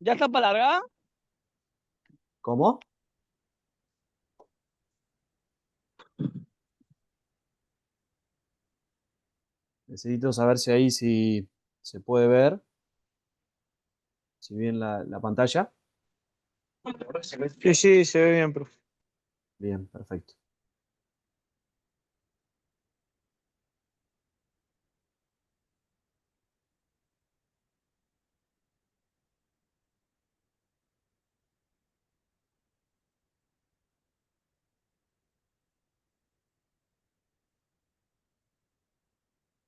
¿Ya está para largar? ¿Cómo? Necesito saber si ahí si se puede ver, si bien la pantalla. Sí, sí, se ve bien, profe. Bien, perfecto.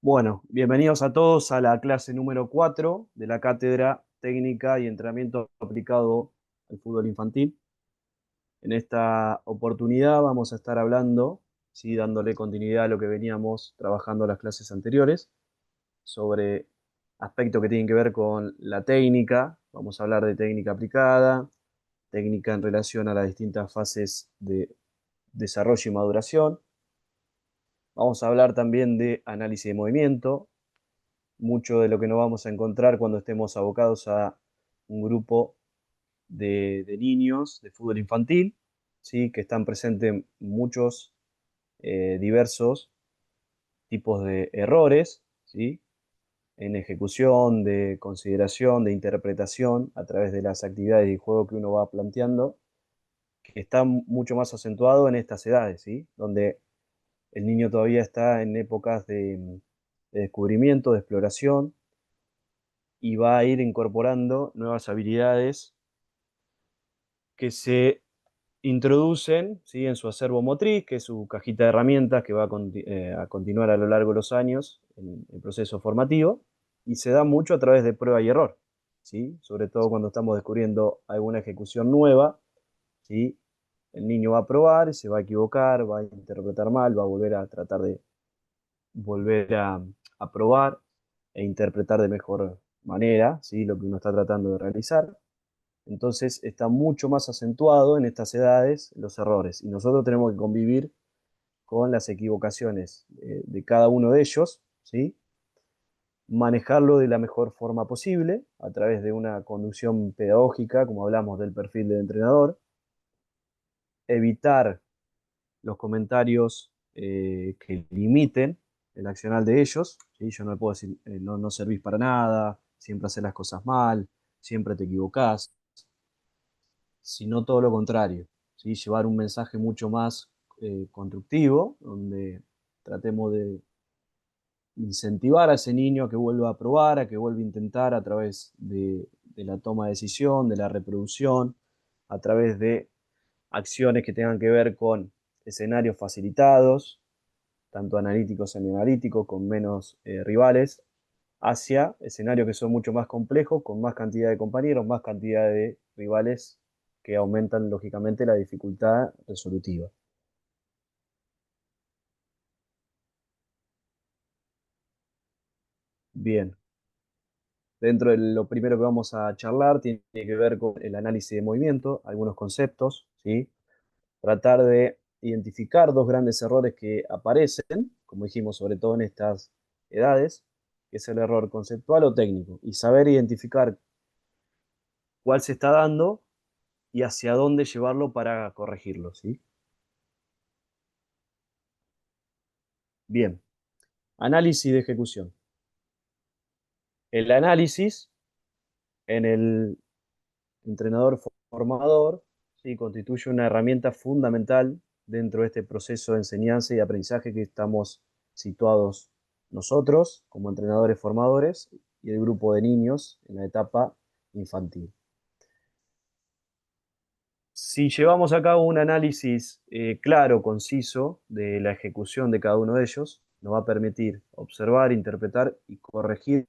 Bueno, bienvenidos a todos a la clase número 4 de la Cátedra Técnica y Entrenamiento Aplicado al Fútbol Infantil. En esta oportunidad vamos a estar hablando, ¿sí? Dándole continuidad a lo que veníamos trabajando en las clases anteriores, sobre aspectos que tienen que ver con la técnica. Vamos a hablar de técnica aplicada, técnica en relación a las distintas fases de desarrollo y maduración. Vamos a hablar también de análisis de movimiento, mucho de lo que nos vamos a encontrar cuando estemos abocados a un grupo de niños de fútbol infantil, ¿sí? Que están presentes muchos diversos tipos de errores, ¿sí? En ejecución, de consideración, de interpretación a través de las actividades y juego que uno va planteando, que está mucho más acentuado en estas edades, ¿sí? Donde el niño todavía está en épocas de descubrimiento, de exploración, y va a ir incorporando nuevas habilidades que se introducen, ¿sí? En su acervo motriz, que es su cajita de herramientas que va a continuar a lo largo de los años en el proceso formativo, y se da mucho a través de prueba y error, ¿sí? Sobre todo cuando estamos descubriendo alguna ejecución nueva, ¿sí? El niño va a probar, se va a equivocar, va a interpretar mal, va a volver a tratar de volver a probar e interpretar de mejor manera, ¿sí? Lo que uno está tratando de realizar. Entonces está mucho más acentuado en estas edades los errores y nosotros tenemos que convivir con las equivocaciones de cada uno de ellos, ¿sí? Manejarlo de la mejor forma posible a través de una conducción pedagógica, como hablamos del perfil del entrenador, evitar los comentarios que limiten el accionar de ellos, ¿sí? Yo no le puedo decir, no, no servís para nada, siempre haces las cosas mal, siempre te equivocás, sino todo lo contrario, ¿sí? Llevar un mensaje mucho más constructivo, donde tratemos de incentivar a ese niño a que vuelva a probar, a que vuelva a intentar a través de la toma de decisión, de la reproducción, a través de acciones que tengan que ver con escenarios facilitados, tanto analíticos, semianalíticos, con menos rivales, hacia escenarios que son mucho más complejos, con más cantidad de compañeros, más cantidad de rivales que aumentan lógicamente la dificultad resolutiva. Bien, dentro de lo primero que vamos a charlar tiene que ver con el análisis de movimiento, algunos conceptos, ¿sí? Tratar de identificar dos grandes errores que aparecen, como dijimos, sobre todo en estas edades, que es el error conceptual o técnico, y saber identificar cuál se está dando y hacia dónde llevarlo para corregirlo, ¿sí? Bien, análisis de ejecución. El análisis en el entrenador formador, ¿sí? Constituye una herramienta fundamental dentro de este proceso de enseñanza y aprendizaje que estamos situados nosotros como entrenadores formadores y el grupo de niños en la etapa infantil. Si llevamos a cabo un análisis claro, conciso de la ejecución de cada uno de ellos, nos va a permitir observar, interpretar y corregir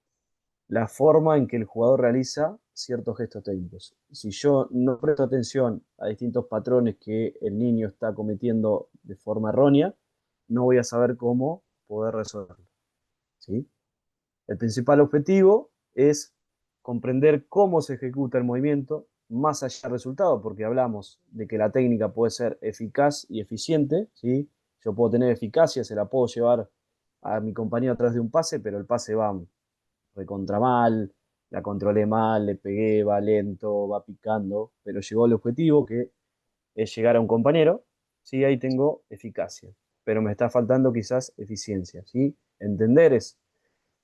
la forma en que el jugador realiza ciertos gestos técnicos. Si yo no presto atención a distintos patrones que el niño está cometiendo de forma errónea, no voy a saber cómo poder resolverlo, ¿sí? El principal objetivo es comprender cómo se ejecuta el movimiento más allá del resultado, porque hablamos de que la técnica puede ser eficaz y eficiente, ¿sí? Yo puedo tener eficacia, se la puedo llevar a mi compañero a través de un pase, pero el pase va recontra mal, la controlé mal, le pegué, va lento, va picando, pero llegó al objetivo que es llegar a un compañero, ¿sí? Ahí tengo eficacia, pero me está faltando quizás eficiencia, ¿sí? Entender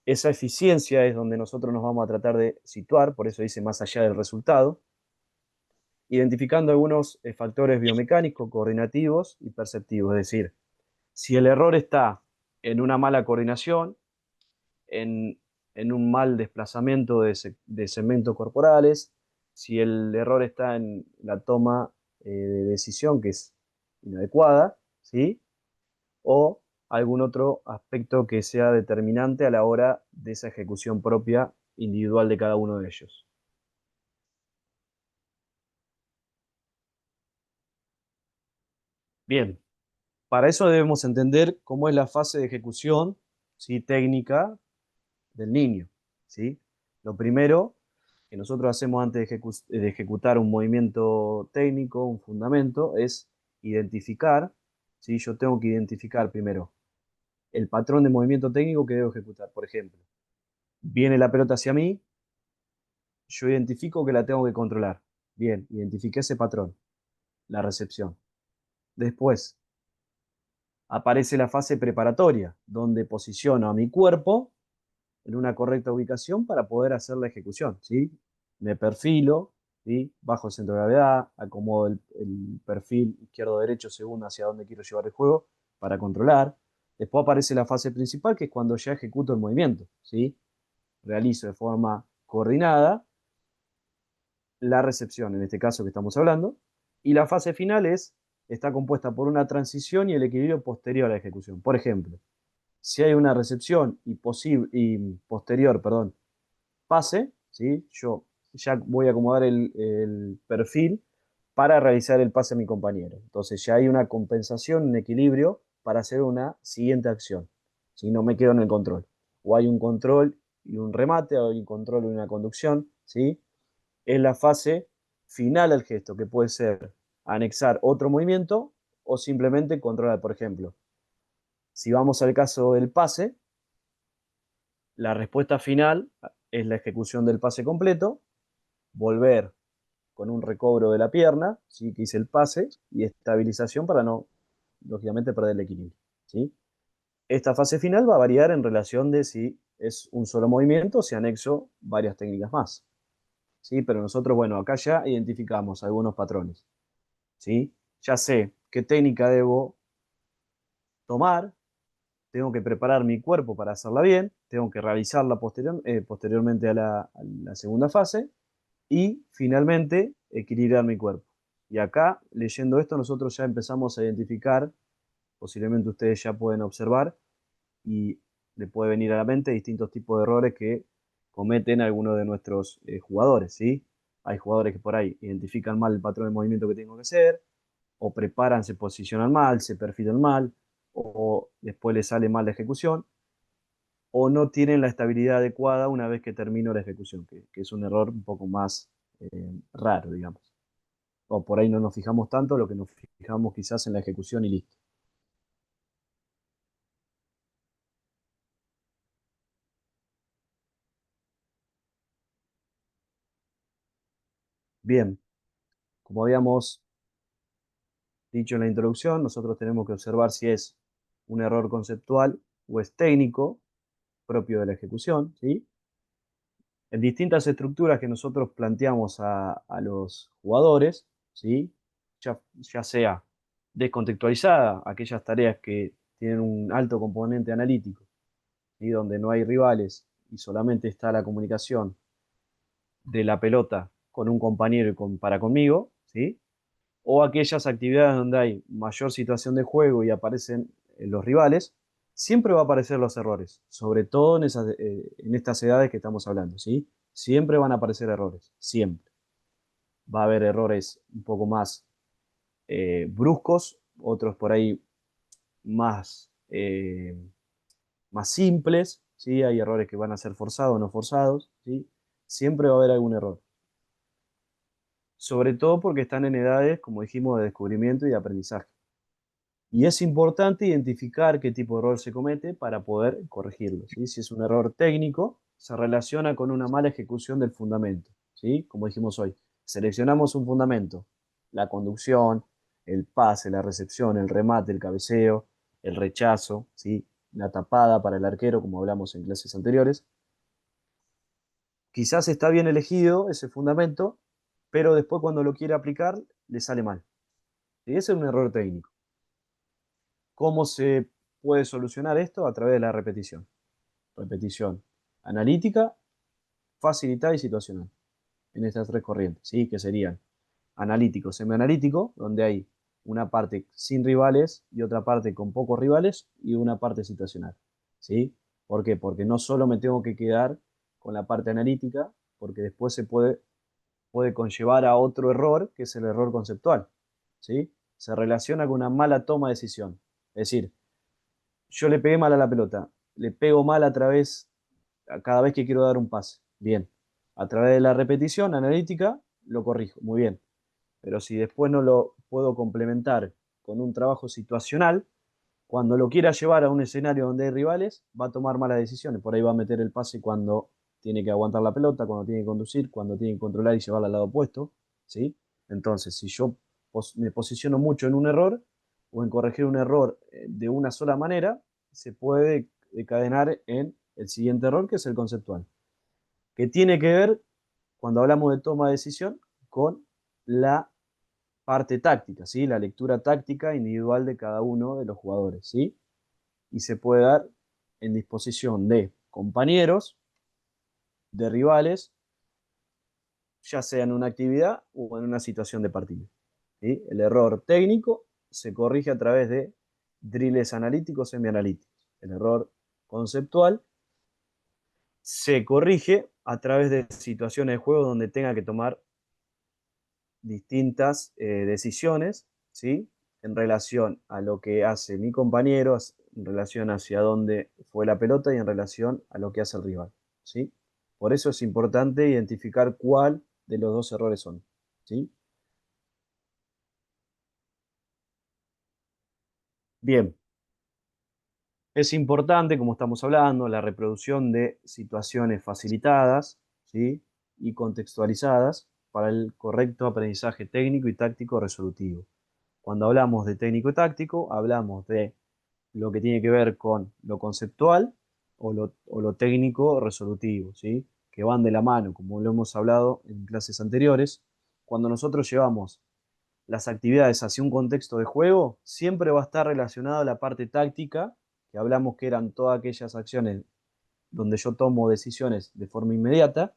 esa eficiencia es donde nosotros nos vamos a tratar de situar, por eso dice más allá del resultado, identificando algunos factores biomecánicos, coordinativos y perceptivos, es decir, si el error está en una mala coordinación, en, en un mal desplazamiento de segmentos corporales, si el error está en la toma de decisión que es inadecuada, ¿sí? O algún otro aspecto que sea determinante a la hora de esa ejecución propia individual de cada uno de ellos. Bien, para eso debemos entender cómo es la fase de ejecución, ¿sí? Técnica del niño, ¿sí? Lo primero que nosotros hacemos antes de ejecutar un movimiento técnico, un fundamento, es identificar, ¿sí? Yo tengo que identificar primero el patrón de movimiento técnico que debo ejecutar. Por ejemplo, viene la pelota hacia mí, yo identifico que la tengo que controlar. Bien, identifiqué ese patrón, la recepción. Después aparece la fase preparatoria, donde posiciono a mi cuerpo en una correcta ubicación para poder hacer la ejecución, ¿sí? Me perfilo, ¿sí? Bajo el centro de gravedad, acomodo el perfil izquierdo-derecho según hacia dónde quiero llevar el juego para controlar. Después aparece la fase principal, que es cuando ya ejecuto el movimiento, ¿sí? Realizo de forma coordinada la recepción, en este caso que estamos hablando, y la fase final está compuesta por una transición y el equilibrio posterior a la ejecución. Por ejemplo, si hay una recepción y posterior, perdón, pase, ¿sí? Yo ya voy a acomodar el perfil para realizar el pase a mi compañero. Entonces ya hay una compensación, un equilibrio para hacer una siguiente acción. Si no me quedo en el control. O hay un control y un remate, o hay un control y una conducción, ¿sí? Es la fase final al gesto, que puede ser anexar otro movimiento o simplemente controlar. Por ejemplo, si vamos al caso del pase, la respuesta final es la ejecución del pase completo, volver con un recobro de la pierna, ¿sí? Que hice el pase, y estabilización para no, lógicamente, perder el equilibrio, ¿sí? Esta fase final va a variar en relación de si es un solo movimiento o si anexo varias técnicas más, ¿sí? Pero nosotros, bueno, acá ya identificamos algunos patrones, ¿sí? Ya sé qué técnica debo tomar, tengo que preparar mi cuerpo para hacerla bien, tengo que realizarla posteriormente a la segunda fase y finalmente equilibrar mi cuerpo. Y acá, leyendo esto, nosotros ya empezamos a identificar, posiblemente ustedes ya pueden observar y le puede venir a la mente distintos tipos de errores que cometen algunos de nuestros jugadores, ¿sí? Hay jugadores que por ahí identifican mal el patrón de movimiento que tengo que hacer, o preparan, se posicionan mal, se perfilan mal, o después les sale mal la ejecución, o no tienen la estabilidad adecuada una vez que termino la ejecución, que es un error un poco más raro, digamos. O por ahí no nos fijamos tanto, lo que nos fijamos quizás en la ejecución y listo. Bien, como habíamos dicho en la introducción, nosotros tenemos que observar si es un error conceptual o es técnico propio de la ejecución, ¿sí? En distintas estructuras que nosotros planteamos a los jugadores, ¿sí? Ya sea descontextualizada, aquellas tareas que tienen un alto componente analítico, ¿sí? Donde no hay rivales y solamente está la comunicación de la pelota con un compañero para conmigo, ¿sí? O aquellas actividades donde hay mayor situación de juego y aparecen los rivales, siempre va a aparecer los errores, sobre todo en estas edades que estamos hablando, ¿sí? Siempre van a aparecer errores, siempre. Va a haber errores un poco más bruscos, otros por ahí más, más simples, ¿sí? Hay errores que van a ser forzados o no forzados, ¿sí? Siempre va a haber algún error. Sobre todo porque están en edades, como dijimos, de descubrimiento y de aprendizaje. Y es importante identificar qué tipo de error se comete para poder corregirlo, ¿sí? Si es un error técnico, se relaciona con una mala ejecución del fundamento, ¿sí? Como dijimos hoy, seleccionamos un fundamento, la conducción, el pase, la recepción, el remate, el cabeceo, el rechazo, ¿sí? La tapada para el arquero, como hablamos en clases anteriores. Quizás está bien elegido ese fundamento, pero después cuando lo quiere aplicar le sale mal. Y ese es un error técnico. ¿Cómo se puede solucionar esto? A través de la repetición. Repetición analítica, facilitada y situacional. En estas tres corrientes, ¿sí? Que serían analítico, semianalítico, donde hay una parte sin rivales y otra parte con pocos rivales y una parte situacional, ¿sí? ¿Por qué? Porque no solo me tengo que quedar con la parte analítica, porque después puede conllevar a otro error, que es el error conceptual, ¿sí? Se relaciona con una mala toma de decisión. Es decir, yo le pegué mal a la pelota, le pego mal cada vez que quiero dar un pase. Bien. A través de la repetición analítica, lo corrijo. Muy bien. Pero si después no lo puedo complementar con un trabajo situacional, cuando lo quiera llevar a un escenario donde hay rivales, va a tomar malas decisiones. Por ahí va a meter el pase cuando tiene que aguantar la pelota, cuando tiene que conducir, cuando tiene que controlar y llevarla al lado opuesto, ¿sí? Entonces, si yo me posiciono mucho en un error o en corregir un error de una sola manera, se puede decadenar en el siguiente error, que es el conceptual, que tiene que ver, cuando hablamos de toma de decisión, con la parte táctica, ¿sí? La lectura táctica individual de cada uno de los jugadores, ¿sí? Y se puede dar en disposición de compañeros, de rivales, ya sea en una actividad o en una situación de partido, ¿sí? El error técnico se corrige a través de drills analíticos, semianalíticos. El error conceptual se corrige a través de situaciones de juego donde tenga que tomar distintas decisiones, ¿sí? En relación a lo que hace mi compañero, en relación hacia dónde fue la pelota y en relación a lo que hace el rival, ¿sí? Por eso es importante identificar cuál de los dos errores son, ¿sí? Bien, es importante, como estamos hablando, la reproducción de situaciones facilitadas, ¿sí? Y contextualizadas para el correcto aprendizaje técnico y táctico resolutivo. Cuando hablamos de técnico y táctico, hablamos de lo que tiene que ver con lo conceptual o lo técnico resolutivo, ¿sí? Que van de la mano, como lo hemos hablado en clases anteriores. Cuando nosotros llevamos las actividades hacia un contexto de juego, siempre va a estar relacionado a la parte táctica, que hablamos que eran todas aquellas acciones donde yo tomo decisiones de forma inmediata,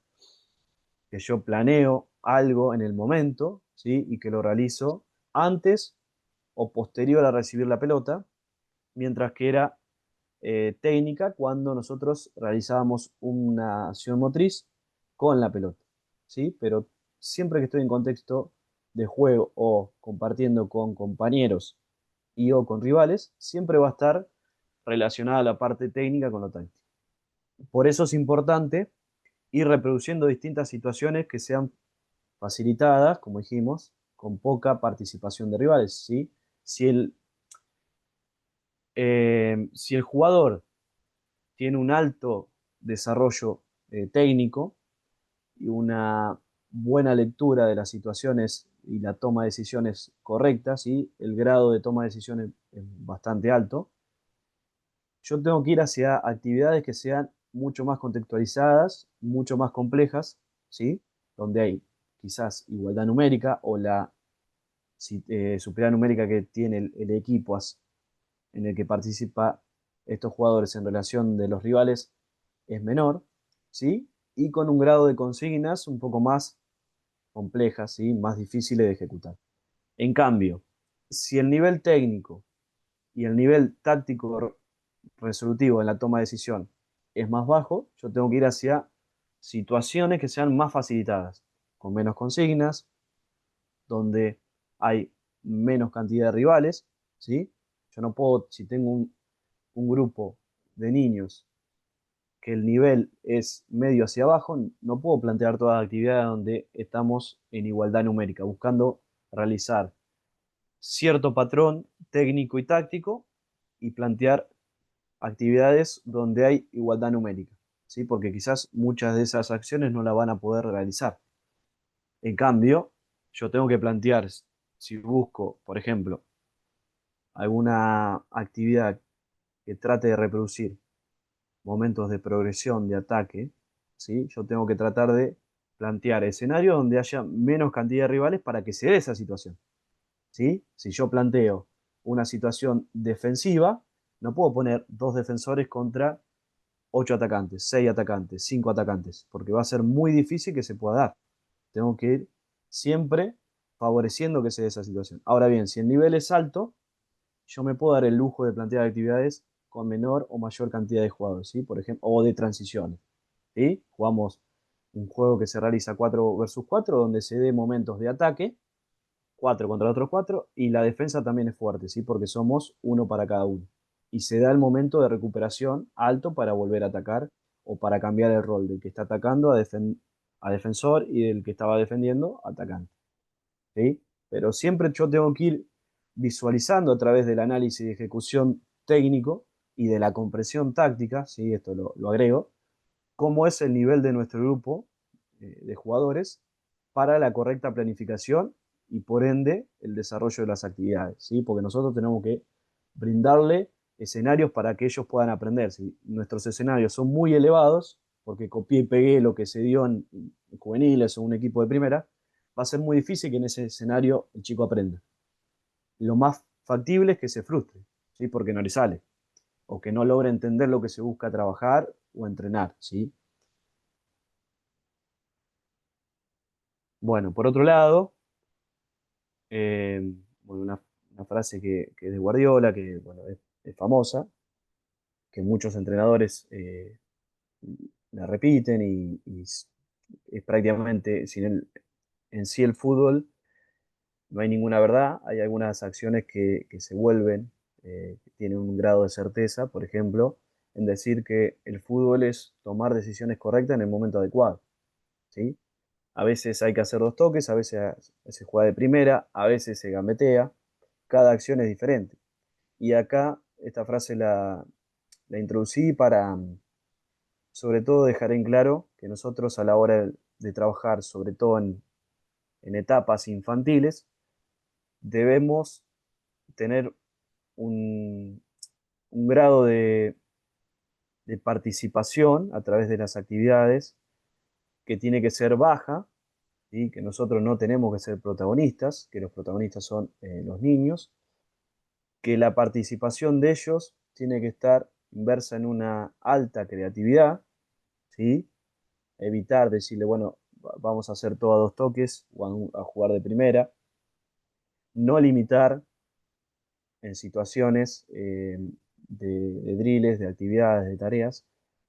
que yo planeo algo en el momento, ¿sí? Y que lo realizo antes o posterior a recibir la pelota, mientras que era técnica cuando nosotros realizábamos una acción motriz con la pelota, ¿sí? Pero siempre que estoy en contexto de juego o compartiendo con compañeros y o con rivales, siempre va a estar relacionada la parte técnica con lo táctico. Por eso es importante ir reproduciendo distintas situaciones que sean facilitadas, como dijimos, con poca participación de rivales, ¿sí? Si si el jugador tiene un alto desarrollo técnico y una buena lectura de las situaciones y la toma de decisiones correctas, y el grado de toma de decisiones es bastante alto, yo tengo que ir hacia actividades que sean mucho más contextualizadas, mucho más complejas, ¿sí? Donde hay quizás igualdad numérica o la superioridad numérica que tiene el equipo en el que participa estos jugadores en relación de los rivales es menor, ¿sí? Y con un grado de consignas un poco más complejas, ¿sí? Más difíciles de ejecutar. En cambio, si el nivel técnico y el nivel táctico resolutivo en la toma de decisión es más bajo, yo tengo que ir hacia situaciones que sean más facilitadas, con menos consignas, donde hay menos cantidad de rivales, ¿sí? Yo no puedo, si tengo un grupo de niños que el nivel es medio hacia abajo, no puedo plantear todas las actividades donde estamos en igualdad numérica, buscando realizar cierto patrón técnico y táctico y plantear actividades donde hay igualdad numérica, ¿sí? Porque quizás muchas de esas acciones no las van a poder realizar. En cambio, yo tengo que plantear, si busco, por ejemplo, alguna actividad que trate de reproducir momentos de progresión, de ataque, ¿sí? Yo tengo que tratar de plantear escenarios donde haya menos cantidad de rivales para que se dé esa situación, ¿sí? Si yo planteo una situación defensiva, no puedo poner dos defensores contra 8 atacantes, 6 atacantes, 5 atacantes, porque va a ser muy difícil que se pueda dar. Tengo que ir siempre favoreciendo que se dé esa situación. Ahora bien, si el nivel es alto, yo me puedo dar el lujo de plantear actividades con menor o mayor cantidad de jugadores, ¿sí? Por ejemplo, o de transiciones, ¿sí? Jugamos un juego que se realiza 4 versus 4, donde se dé momentos de ataque, 4 contra otros 4, y la defensa también es fuerte, ¿sí? Porque somos uno para cada uno. Y se da el momento de recuperación alto para volver a atacar o para cambiar el rol del que está atacando a defensor y del que estaba defendiendo a atacante, ¿sí? Pero siempre yo tengo que ir visualizando a través del análisis de ejecución técnico y de la comprensión táctica, ¿sí? Esto lo agrego, cómo es el nivel de nuestro grupo de jugadores para la correcta planificación y por ende el desarrollo de las actividades, ¿sí? Porque nosotros tenemos que brindarle escenarios para que ellos puedan aprender. Si nuestros escenarios son muy elevados, porque copié y pegué lo que se dio en juveniles o un equipo de primera, va a ser muy difícil que en ese escenario el chico aprenda. Lo más factible es que se frustre, ¿sí? Porque no le sale, o que no logre entender lo que se busca trabajar o entrenar, ¿sí? Bueno, por otro lado, eh, bueno, una frase que es de Guardiola, que bueno, es famosa, que muchos entrenadores la repiten y es prácticamente, sin en sí el fútbol no hay ninguna verdad, hay algunas acciones que se vuelven, que tienen un grado de certeza, por ejemplo, en decir que el fútbol es tomar decisiones correctas en el momento adecuado, ¿sí? A veces hay que hacer dos toques, a veces se juega de primera, a veces se gambetea, cada acción es diferente. Y acá esta frase la introducí para, sobre todo, dejar en claro que nosotros a la hora de trabajar, sobre todo en etapas infantiles, debemos tener un, un grado de participación a través de las actividades que tiene que ser baja, ¿sí? Que nosotros no tenemos que ser protagonistas, que los protagonistas son los niños, que la participación de ellos tiene que estar inversa en una alta creatividad, ¿sí? Evitar decirle, bueno, vamos a hacer todo a dos toques o a jugar de primera, no limitar en situaciones de drills, de actividades, de tareas,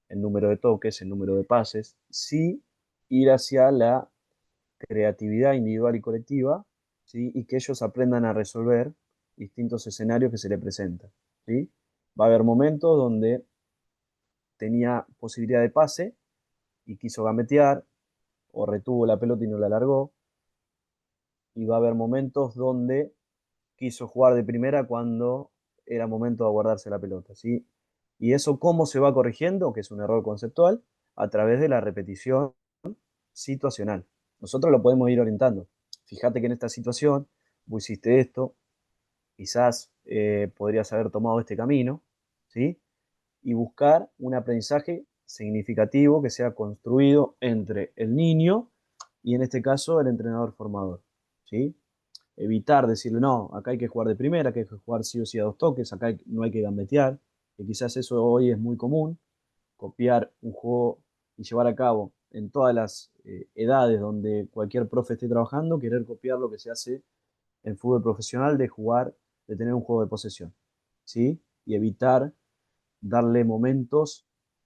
el número de toques, el número de pases, sí ir hacia la creatividad individual y colectiva, ¿sí? Y que ellos aprendan a resolver distintos escenarios que se les presentan, ¿sí? Va a haber momentos donde tenía posibilidad de pase y quiso gambetear, o retuvo la pelota y no la largó, y va a haber momentos donde quiso jugar de primera cuando era momento de guardarse la pelota, ¿sí? Y eso cómo se va corrigiendo, que es un error conceptual, a través de la repetición situacional. Nosotros lo podemos ir orientando. Fíjate que en esta situación vos hiciste esto, quizás podrías haber tomado este camino, ¿sí? Y buscar un aprendizaje significativo que sea construido entre el niño y en este caso el entrenador formador, ¿sí? Evitar decirle, no, acá hay que jugar de primera, acá hay que jugar sí o sí a dos toques, acá no hay que gambetear, que quizás eso hoy es muy común, copiar un juego y llevar a cabo en todas las edades donde cualquier profe esté trabajando, querer copiar lo que se hace en fútbol profesional de jugar, de tener un juego de posesión, ¿sí? Y evitar darle momentos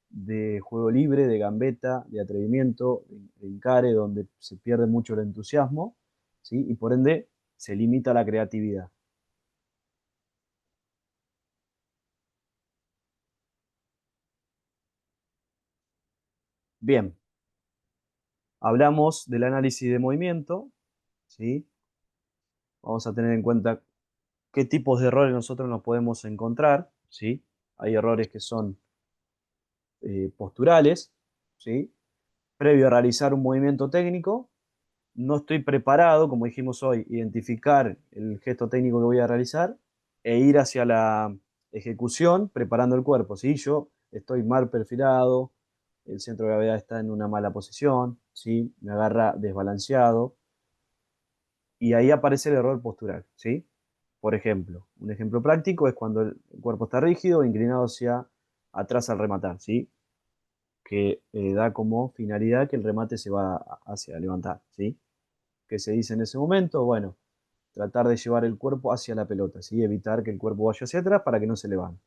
de juego libre, de gambeta, de atrevimiento, de encare, donde se pierde mucho el entusiasmo, ¿sí? Y por ende se limita la creatividad. Bien, hablamos del análisis de movimiento, ¿sí? Vamos a tener en cuenta qué tipos de errores nosotros nos podemos encontrar, ¿sí? Hay errores que son posturales, ¿sí? Previo a realizar un movimiento técnico, no estoy preparado, como dijimos hoy, identificar el gesto técnico que voy a realizar e ir hacia la ejecución preparando el cuerpo. Si yo estoy mal perfilado, el centro de gravedad está en una mala posición, ¿sí? Me agarra desbalanceado y ahí aparece el error postural, ¿sí? Por ejemplo, un ejemplo práctico es cuando el cuerpo está rígido, inclinado hacia atrás al rematar, ¿sí? Que da como finalidad que el remate se va hacia levantar, ¿sí? ¿Qué se dice en ese momento? Bueno, tratar de llevar el cuerpo hacia la pelota, ¿sí? Evitar que el cuerpo vaya hacia atrás para que no se levante.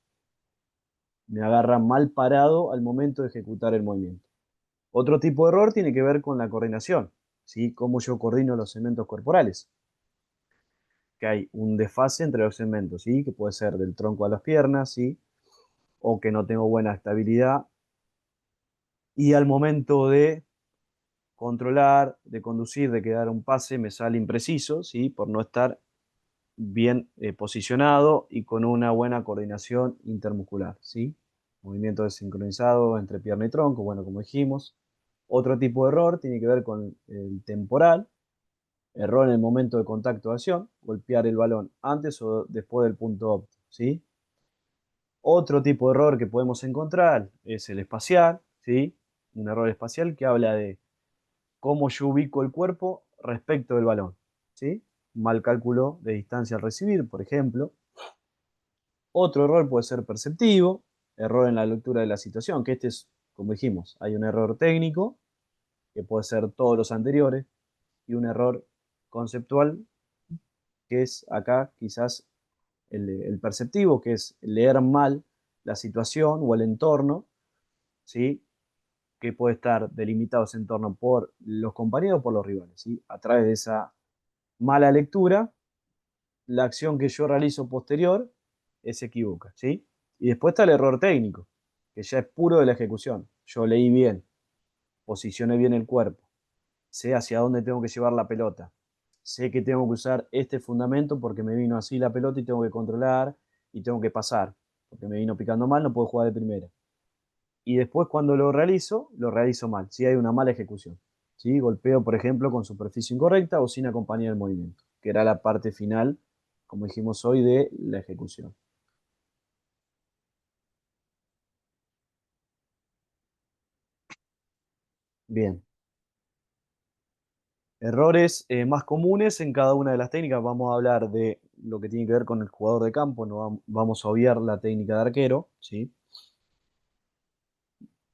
Me agarra mal parado al momento de ejecutar el movimiento. Otro tipo de error tiene que ver con la coordinación, ¿sí? Cómo yo coordino los segmentos corporales. Que hay un desfase entre los segmentos, ¿sí? Que puede ser del tronco a las piernas, ¿sí? O que no tengo buena estabilidad. Y al momento de controlar, de conducir, de quedar un pase, me sale impreciso, ¿sí? Por no estar bien posicionado y con una buena coordinación intermuscular, ¿sí? Movimiento desincronizado entre pierna y tronco, bueno, como dijimos. Otro tipo de error tiene que ver con el temporal, error en el momento de contacto de acción, golpear el balón antes o después del punto óptimo, ¿sí? Otro tipo de error que podemos encontrar es el espacial, ¿sí? Un error espacial que habla de cómo yo ubico el cuerpo respecto del balón, ¿sí? Mal cálculo de distancia al recibir, por ejemplo. Otro error puede ser perceptivo, error en la lectura de la situación, que este es, como dijimos, hay un error técnico, que puede ser todos los anteriores, y un error conceptual, que es acá quizás el perceptivo, que es leer mal la situación o el entorno, ¿sí? Que puede estar delimitado ese entorno por los compañeros o por los rivales, ¿sí? A través de esa mala lectura, la acción que yo realizo posterior se equivoca, ¿sí? Y después está el error técnico, que ya es puro de la ejecución. Yo leí bien, posicioné bien el cuerpo, sé hacia dónde tengo que llevar la pelota, sé que tengo que usar este fundamento porque me vino así la pelota y tengo que controlar y tengo que pasar, porque me vino picando mal, no puedo jugar de primera. Y después cuando lo realizo mal, si hay una mala ejecución. ¿Sí? Golpeo, por ejemplo, con superficie incorrecta o sin acompañar el movimiento, que era la parte final, como dijimos hoy, de la ejecución. Bien. Errores más comunes en cada una de las técnicas. Vamos a hablar de lo que tiene que ver con el jugador de campo, no vamos a obviar la técnica de arquero, ¿sí?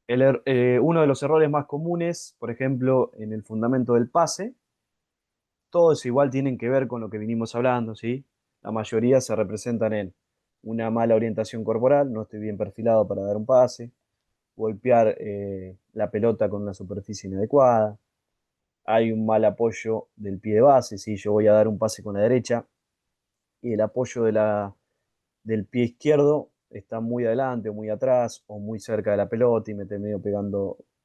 Uno de los errores más comunes, por ejemplo, en el fundamento del pase, todos igual tienen que ver con lo que vinimos hablando, ¿sí? La mayoría se representan en una mala orientación corporal, no estoy bien perfilado para dar un pase, golpear la pelota con una superficie inadecuada, hay un mal apoyo del pie de base, ¿sí? Yo voy a dar un pase con la derecha y el apoyo del pie izquierdo está muy adelante o muy atrás o muy cerca de la pelota y me termino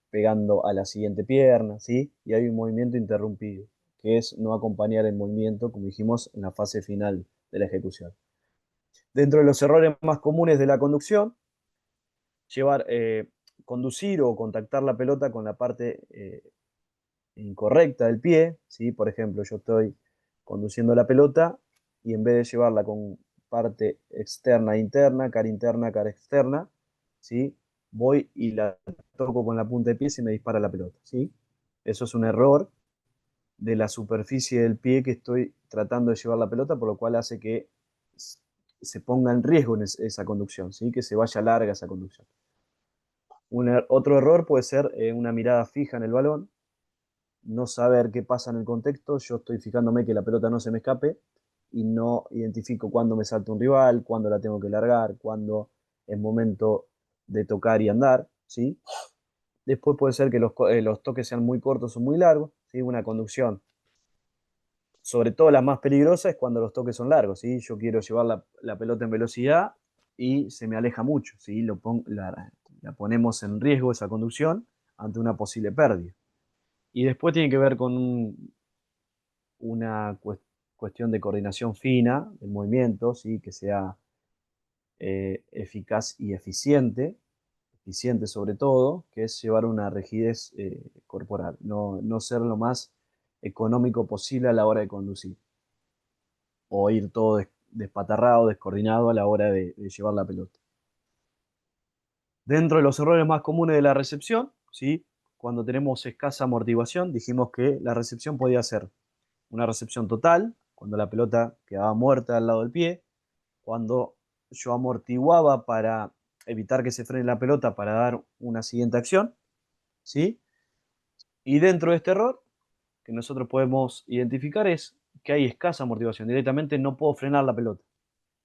pegando a la siguiente pierna, ¿sí? Y hay un movimiento interrumpido, que es no acompañar el movimiento, como dijimos, en la fase final de la ejecución. Dentro de los errores más comunes de la conducción, llevar, conducir o contactar la pelota con la parte incorrecta del pie, ¿sí? Por ejemplo, yo estoy conduciendo la pelota y en vez de llevarla con parte externa e interna, cara externa, ¿sí? Voy y la toco con la punta de pie y me dispara la pelota, ¿sí? Eso es un error de la superficie del pie que estoy tratando de llevar la pelota, por lo cual hace que se ponga en riesgo en esa conducción, ¿sí? Que se vaya larga esa conducción. Otro error puede ser una mirada fija en el balón, no saber qué pasa en el contexto, yo estoy fijándome que la pelota no se me escape y no identifico cuándo me salta un rival, cuándo la tengo que largar, cuándo es momento de tocar y andar, ¿sí? Después puede ser que los toques sean muy cortos o muy largos, ¿sí? Una conducción, sobre todo la más peligrosa es cuando los toques son largos, ¿sí? Yo quiero llevar la pelota en velocidad y se me aleja mucho, ¿sí? La ponemos en riesgo esa conducción ante una posible pérdida. Y después tiene que ver con una cuestión de coordinación fina del movimiento, ¿sí? Que sea eficaz y eficiente. eficiente sobre todo, que es llevar una rigidez corporal, no ser lo más económico posible a la hora de conducir, o ir todo despatarrado, descoordinado a la hora de llevar la pelota. Dentro de los errores más comunes de la recepción, ¿sí? Cuando tenemos escasa amortiguación, dijimos que la recepción podía ser una recepción total, cuando la pelota quedaba muerta al lado del pie, cuando yo amortiguaba para evitar que se frene la pelota para dar una siguiente acción, ¿sí? Y dentro de este error, que nosotros podemos identificar es que hay escasa amortiguación. Directamente no puedo frenar la pelota.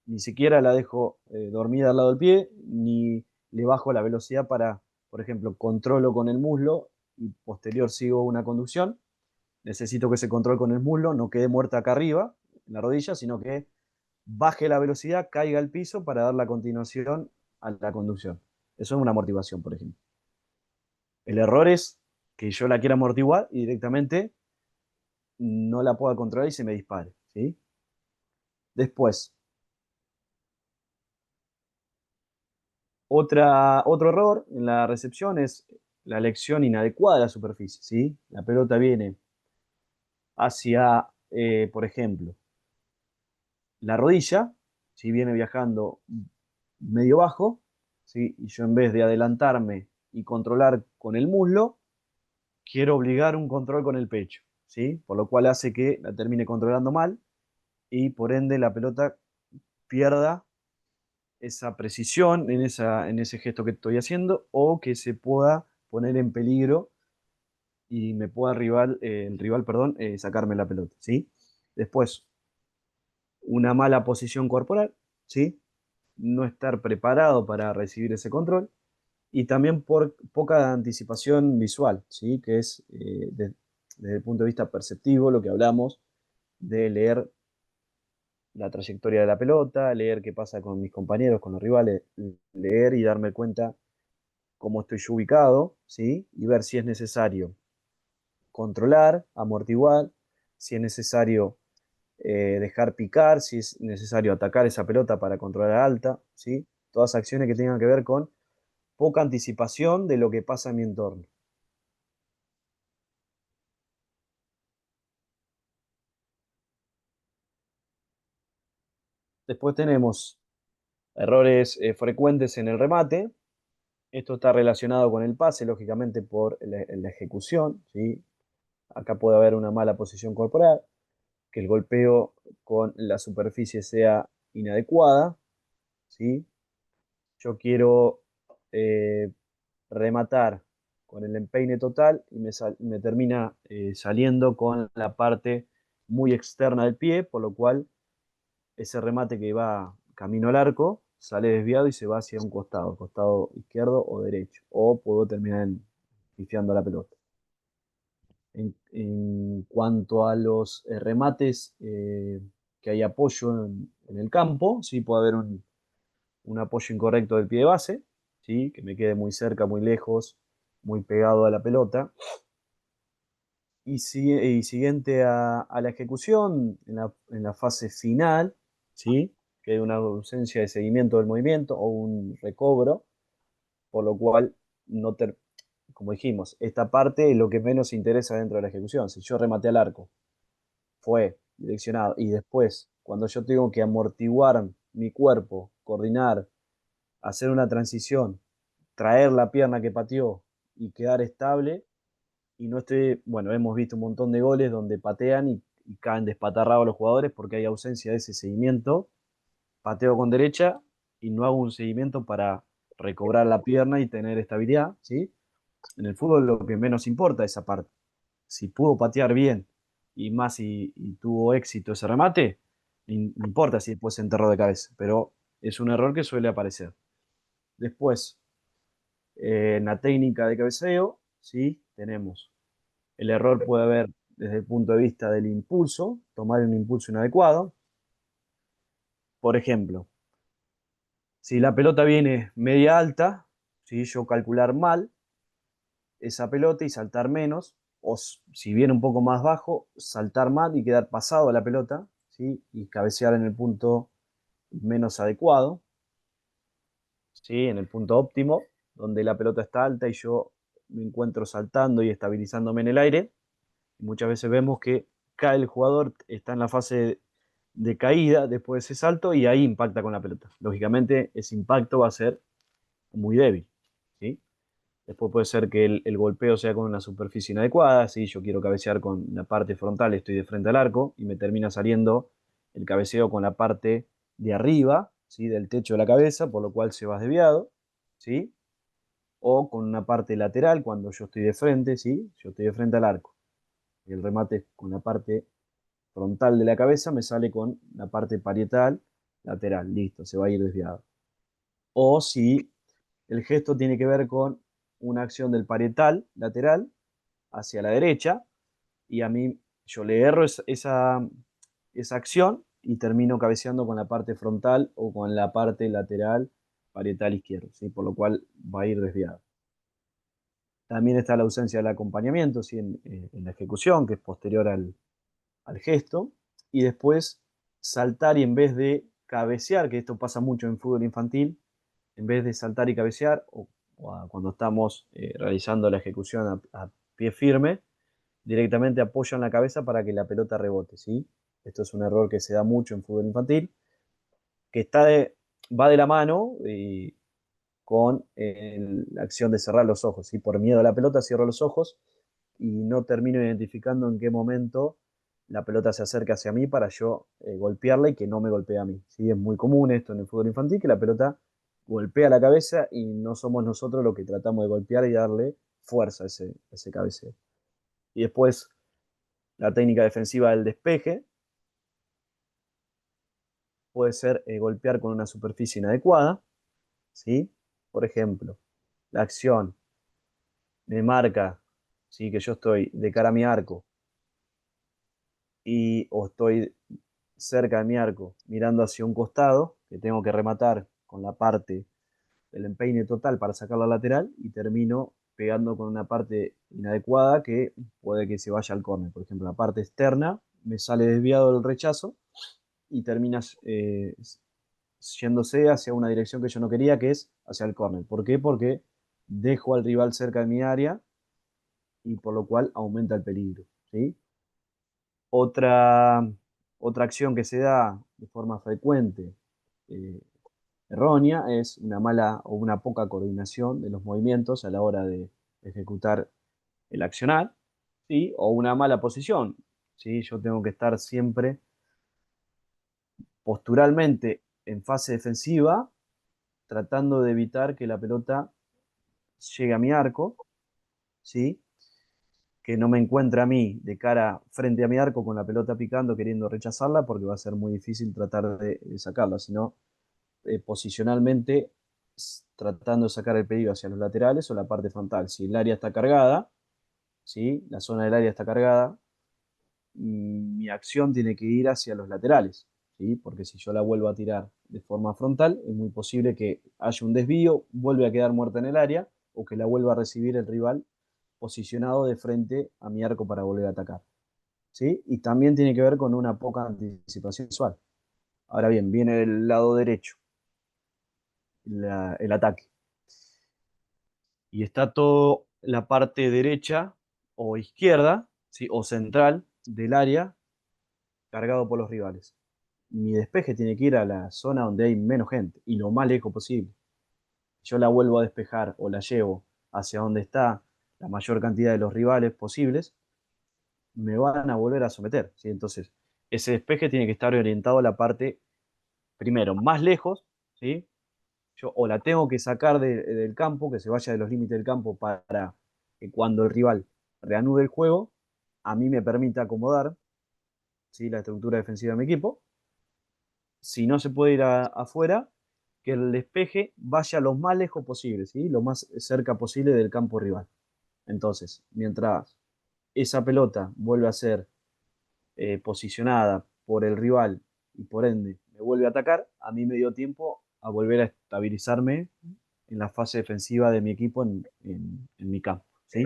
Ni siquiera la dejo dormida al lado del pie, ni le bajo la velocidad para, por ejemplo, controlo con el muslo y posterior sigo una conducción. Necesito que ese control con el muslo no quede muerta acá arriba, en la rodilla, sino que baje la velocidad, caiga al piso para dar la continuación a la conducción. Eso es una amortiguación, por ejemplo. El error es que yo la quiera amortiguar y directamente no la pueda controlar y se me dispare, ¿sí? Después, otro error en la recepción es la elección inadecuada de la superficie, ¿sí? La pelota viene hacia, por ejemplo, la rodilla, si viene viajando medio bajo, ¿sí? Y yo en vez de adelantarme y controlar con el muslo, quiero obligar un control con el pecho, ¿sí? Por lo cual hace que la termine controlando mal y por ende la pelota pierda esa precisión en ese gesto que estoy haciendo o que se pueda poner en peligro y me pueda el rival, perdón, sacarme la pelota, ¿sí? Después, una mala posición corporal, ¿sí? No estar preparado para recibir ese control y también por poca anticipación visual, ¿sí? Que es desde el punto de vista perceptivo lo que hablamos de leer la trayectoria de la pelota, leer qué pasa con mis compañeros, con los rivales, leer y darme cuenta cómo estoy yo ubicado, ¿sí? Y ver si es necesario controlar, amortiguar, si es necesario dejar picar, si es necesario atacar esa pelota para controlar alta, ¿sí? Todas acciones que tengan que ver con poca anticipación de lo que pasa en mi entorno. Después tenemos errores frecuentes en el remate. Esto está relacionado con el pase, lógicamente, por la ejecución, ¿sí? Acá puede haber una mala posición corporal, que el golpeo con la superficie sea inadecuada, ¿sí? Yo quiero eh, rematar con el empeine total y me termina saliendo con la parte muy externa del pie, por lo cual ese remate que va camino al arco sale desviado y se va hacia un costado, costado izquierdo o derecho, o puedo terminar pifiando la pelota. En cuanto a los remates que hay apoyo en el campo, sí puede haber un apoyo incorrecto del pie de base, ¿sí? Que me quede muy cerca, muy lejos, muy pegado a la pelota. Y siguiente a la ejecución, en la fase final, ¿sí? Que hay una ausencia de seguimiento del movimiento o un recobro, por lo cual, no ter como dijimos, esta parte es lo que menos interesa dentro de la ejecución. Si yo rematé al arco, fue direccionado, y después, cuando yo tengo que amortiguar mi cuerpo, coordinar, hacer una transición, traer la pierna que pateó y quedar estable, y no estoy, bueno, hemos visto un montón de goles donde patean y caen despatarrados los jugadores porque hay ausencia de ese seguimiento, pateo con derecha y no hago un seguimiento para recobrar la pierna y tener estabilidad, ¿sí? En el fútbol lo que menos importa es esa parte. Si pudo patear bien y más y tuvo éxito ese remate, no importa si después se enterró de cabeza, pero es un error que suele aparecer. Después, en la técnica de cabeceo, ¿sí? Tenemos el error puede haber desde el punto de vista del impulso, tomar un impulso inadecuado. Por ejemplo, si la pelota viene media alta, ¿sí? Yo calcular mal esa pelota y saltar menos, o si viene un poco más bajo, saltar mal y quedar pasado a la pelota, ¿sí? Y cabecear en el punto menos adecuado, ¿sí? En el punto óptimo. donde la pelota está alta y yo me encuentro saltando y estabilizándome en el aire. Y muchas veces vemos que cae el jugador, está en la fase de caída después de ese salto y ahí impacta con la pelota. Lógicamente, ese impacto va a ser muy débil, ¿sí? Después puede ser que el golpeo sea con una superficie inadecuada, si yo quiero cabecear con la parte frontal, estoy de frente al arco y me termina saliendo el cabeceo con la parte de arriba, ¿sí? Del techo de la cabeza, por lo cual se va desviado, ¿sí? O con una parte lateral cuando yo estoy de frente, ¿sí? Yo estoy de frente al arco. Y el remate con la parte frontal de la cabeza me sale con la parte parietal lateral, listo, se va a ir desviado. O si el gesto tiene que ver con una acción del parietal lateral hacia la derecha y a mí yo le erro esa acción y termino cabeceando con la parte frontal o con la parte lateral parietal izquierdo, ¿sí? Por lo cual va a ir desviado. También está la ausencia del acompañamiento, ¿sí? En la ejecución, que es posterior al gesto. Y después saltar y en vez de cabecear, que esto pasa mucho en fútbol infantil, en vez de saltar y cabecear, cuando estamos realizando la ejecución a pie firme, directamente apoyan la cabeza para que la pelota rebote, ¿sí? Esto es un error que se da mucho en fútbol infantil, que va de la mano con la acción de cerrar los ojos, ¿sí? Por miedo a la pelota cierro los ojos y no termino identificando en qué momento la pelota se acerca hacia mí para yo golpearla y que no me golpee a mí, ¿sí? Es muy común esto en el fútbol infantil, que la pelota golpea la cabeza y no somos nosotros los que tratamos de golpear y darle fuerza a ese cabeceo. Y después la técnica defensiva del despeje puede ser golpear con una superficie inadecuada, ¿sí? Por ejemplo, la acción me marca, ¿sí? Que yo estoy de cara a mi arco o estoy cerca de mi arco mirando hacia un costado, que tengo que rematar con la parte del empeine total para sacar la lateral y termino pegando con una parte inadecuada que puede que se vaya al córner. Por ejemplo, la parte externa me sale desviado del rechazo y termina yéndose hacia una dirección que yo no quería, que es hacia el córner. ¿Por qué? Porque dejo al rival cerca de mi área y por lo cual aumenta el peligro, ¿sí? Otra, otra acción que se da de forma frecuente, eh, errónea, es una mala o una poca coordinación de los movimientos a la hora de ejecutar el accionar, ¿sí? O una mala posición, ¿sí? Yo tengo que estar siempre posturalmente en fase defensiva, tratando de evitar que la pelota llegue a mi arco, ¿sí? Que no me encuentre a mí de cara frente a mi arco con la pelota picando queriendo rechazarla porque va a ser muy difícil tratar de sacarla, sino posicionalmente tratando de sacar el pedido hacia los laterales o la parte frontal. Si el área está cargada, ¿sí? La zona del área está cargada, mi acción tiene que ir hacia los laterales, ¿sí? Porque si yo la vuelvo a tirar de forma frontal, es muy posible que haya un desvío, vuelve a quedar muerta en el área o que la vuelva a recibir el rival posicionado de frente a mi arco para volver a atacar, ¿sí? Y también tiene que ver con una poca anticipación visual. Ahora bien, viene el lado derecho, el ataque. Y está toda la parte derecha o izquierda, ¿sí? O central del área cargado por los rivales. Mi despeje tiene que ir a la zona donde hay menos gente y lo más lejos posible. Yo la vuelvo a despejar o la llevo hacia donde está la mayor cantidad de los rivales posibles, me van a volver a someter, ¿sí? Entonces, ese despeje tiene que estar orientado a la parte, primero, más lejos, ¿sí? Yo o la tengo que sacar del campo, que se vaya de los límites del campo para que cuando el rival reanude el juego, a mí me permita acomodar, ¿sí? La estructura defensiva de mi equipo. Si no se puede ir afuera, que el despeje vaya lo más lejos posible, ¿sí? Lo más cerca posible del campo rival. Entonces, mientras esa pelota vuelve a ser posicionada por el rival y por ende me vuelve a atacar, a mí me dio tiempo a volver a estabilizarme en la fase defensiva de mi equipo en mi campo, ¿sí?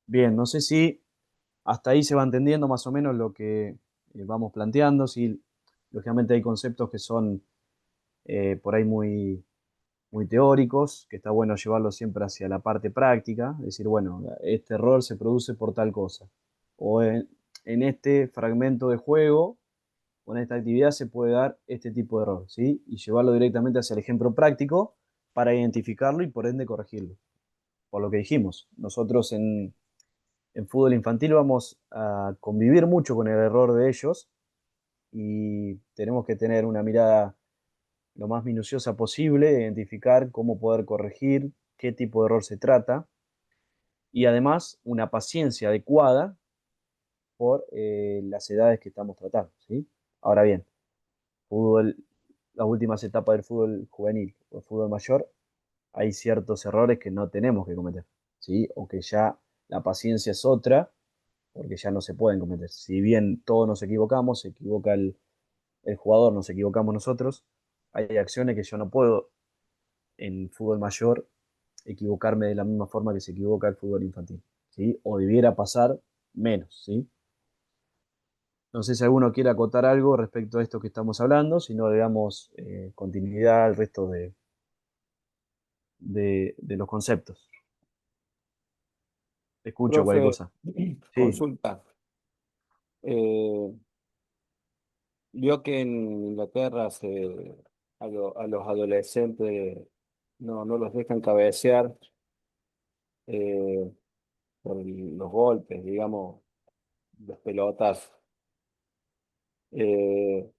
Bien, no sé si hasta ahí se va entendiendo más o menos lo que vamos planteando, si lógicamente hay conceptos que son por ahí muy teóricos, que está bueno llevarlo siempre hacia la parte práctica, decir, bueno, este error se produce por tal cosa, o en este fragmento de juego, o en esta actividad se puede dar este tipo de error, ¿sí? Y llevarlo directamente hacia el ejemplo práctico para identificarlo y por ende corregirlo. Por lo que dijimos, nosotros en fútbol infantil vamos a convivir mucho con el error de ellos y tenemos que tener una mirada lo más minuciosa posible, identificar cómo poder corregir, qué tipo de error se trata y además una paciencia adecuada por las edades que estamos tratando, ¿sí? Ahora bien, fútbol, las últimas etapas del fútbol juvenil o el fútbol mayor, hay ciertos errores que no tenemos que cometer, ¿sí? O que ya la paciencia es otra, porque ya no se pueden cometer. Si bien todos nos equivocamos, se equivoca el jugador, nos equivocamos nosotros, hay acciones que yo no puedo en fútbol mayor equivocarme de la misma forma que se equivoca el fútbol infantil, ¿sí? O debiera pasar menos, ¿sí? No sé si alguno quiere acotar algo respecto a esto que estamos hablando, si no le damos continuidad al resto de los conceptos. Escucho cualquier Profe, cosa. Sí, consulta. Eh, Vio que en Inglaterra a los adolescentes no los dejan cabecear eh, por los golpes, digamos, los pelotas. Eh,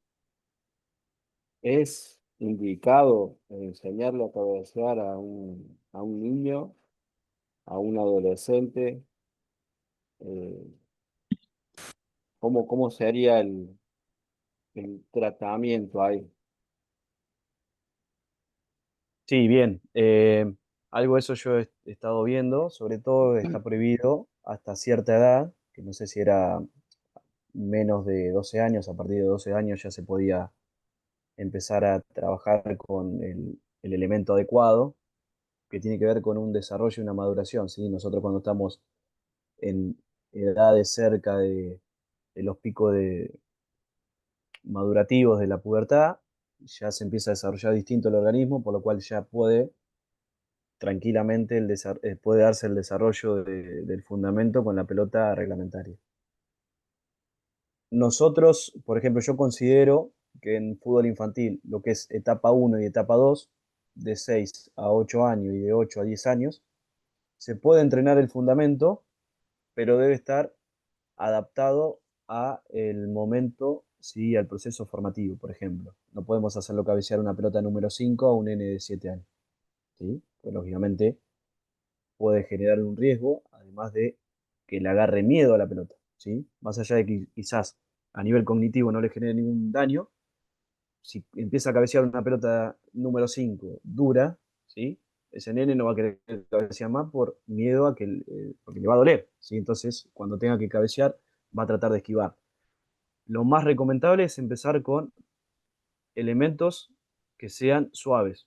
¿Es indicado enseñarle a cabecear a un niño, a un adolescente? Eh, ¿Cómo sería el tratamiento ahí? sí, bien. Algo de eso yo he estado viendo, sobre todo está prohibido hasta cierta edad, que no sé si era menos de 12 años, a partir de 12 años ya se podía empezar a trabajar con el elemento adecuado, que tiene que ver con un desarrollo y una maduración, ¿sí? Nosotros cuando estamos en edades cerca de los picos madurativos de la pubertad, ya se empieza a desarrollar distinto el organismo, por lo cual ya puede tranquilamente puede darse el desarrollo del fundamento con la pelota reglamentaria. Nosotros, por ejemplo, yo considero que en fútbol infantil, lo que es etapa 1 y etapa 2, de 6 a 8 años y de 8 a 10 años, se puede entrenar el fundamento, pero debe estar adaptado a el momento, ¿sí? Al proceso formativo, por ejemplo. No podemos hacerlo cabecear una pelota número 5 a un nene de 7 años, ¿sí? Pues lógicamente puede generar un riesgo, además de que le agarre miedo a la pelota, ¿sí? Más allá de que quizás a nivel cognitivo no le genere ningún daño, si empieza a cabecear una pelota número 5 dura, ¿sí? Ese nene no va a querer cabecear más por miedo a que porque le va a doler, ¿sí? Entonces, cuando tenga que cabecear, va a tratar de esquivar. Lo más recomendable es empezar con elementos que sean suaves.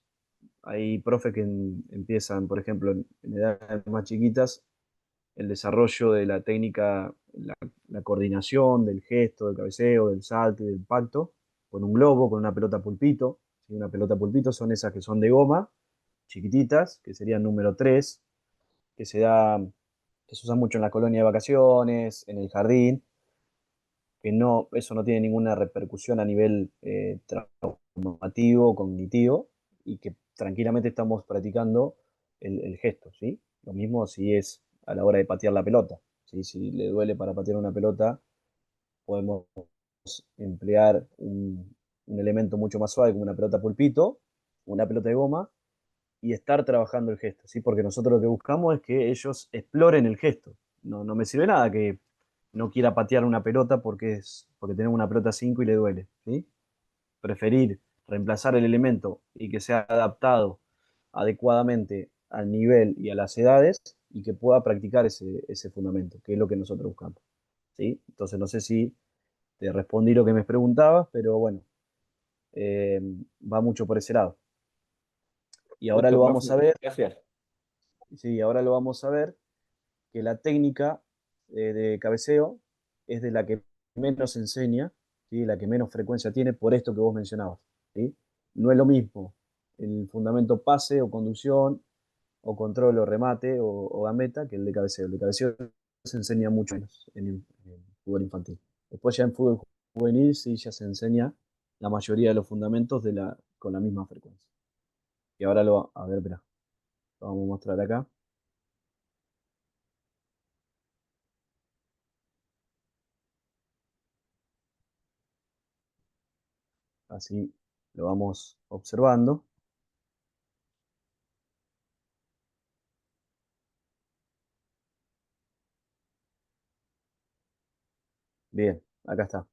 Hay profes que empiezan, por ejemplo, en edades más chiquitas, el desarrollo de la técnica, la coordinación del gesto, del cabeceo, del salto y del impacto, con un globo, con una pelota pulpito. ¿Sí? Una pelota pulpito son esas que son de goma, chiquititas, que serían número 3, que que se usan mucho en la colonia de vacaciones, en el jardín, que no, eso no tiene ninguna repercusión a nivel traumativo, cognitivo, y que tranquilamente estamos practicando el gesto, ¿sí? Lo mismo si es a la hora de patear la pelota, ¿sí? Si le duele para patear una pelota, podemos emplear un elemento mucho más suave como una pelota pulpito, una pelota de goma, y estar trabajando el gesto, ¿sí? Porque nosotros lo que buscamos es que ellos exploren el gesto. No me sirve nada que no quiera patear una pelota porque tenemos una pelota 5 y le duele, ¿sí? Preferir reemplazar el elemento y que sea adaptado adecuadamente al nivel y a las edades y que pueda practicar ese fundamento, que es lo que nosotros buscamos, ¿sí? Entonces no sé si te respondí lo que me preguntabas, pero bueno, eh, va mucho por ese lado. Y ahora Listo, lo profe. vamos a ver, Gracias. sí, ahora lo vamos a ver que la técnica de cabeceo es de la que menos enseña, ¿sí? La que menos frecuencia tiene, por esto que vos mencionabas, ¿sí? no es lo mismo el fundamento pase o conducción o control o remate o gambeta que el de cabeceo. El de cabeceo se enseña mucho menos en fútbol infantil. Después ya en fútbol juvenil sí ya se enseña la mayoría de los fundamentos con la misma frecuencia. Y ahora a ver, espera, lo vamos a mostrar acá. Así lo vamos observando. Bien, acá está.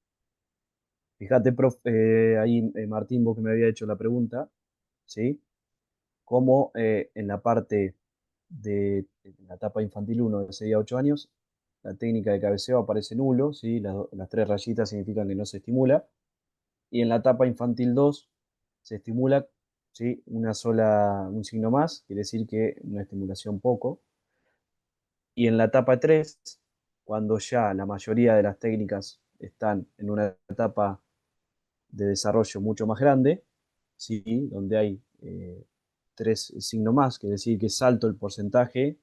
Fíjate, ahí Martín, vos que me había hecho la pregunta, ¿sí? Cómo en la parte de la etapa infantil 1 de 6 a 8 años, la técnica de cabeceo aparece nulo, ¿sí? Las tres rayitas significan que no se estimula. Y en la etapa infantil 2 se estimula, ¿sí? Un signo más, quiere decir que una estimulación poco. Y en la etapa 3, cuando ya la mayoría de las técnicas están en una etapa de desarrollo mucho más grande, ¿sí? Donde hay tres signos más, que decir que es alto el porcentaje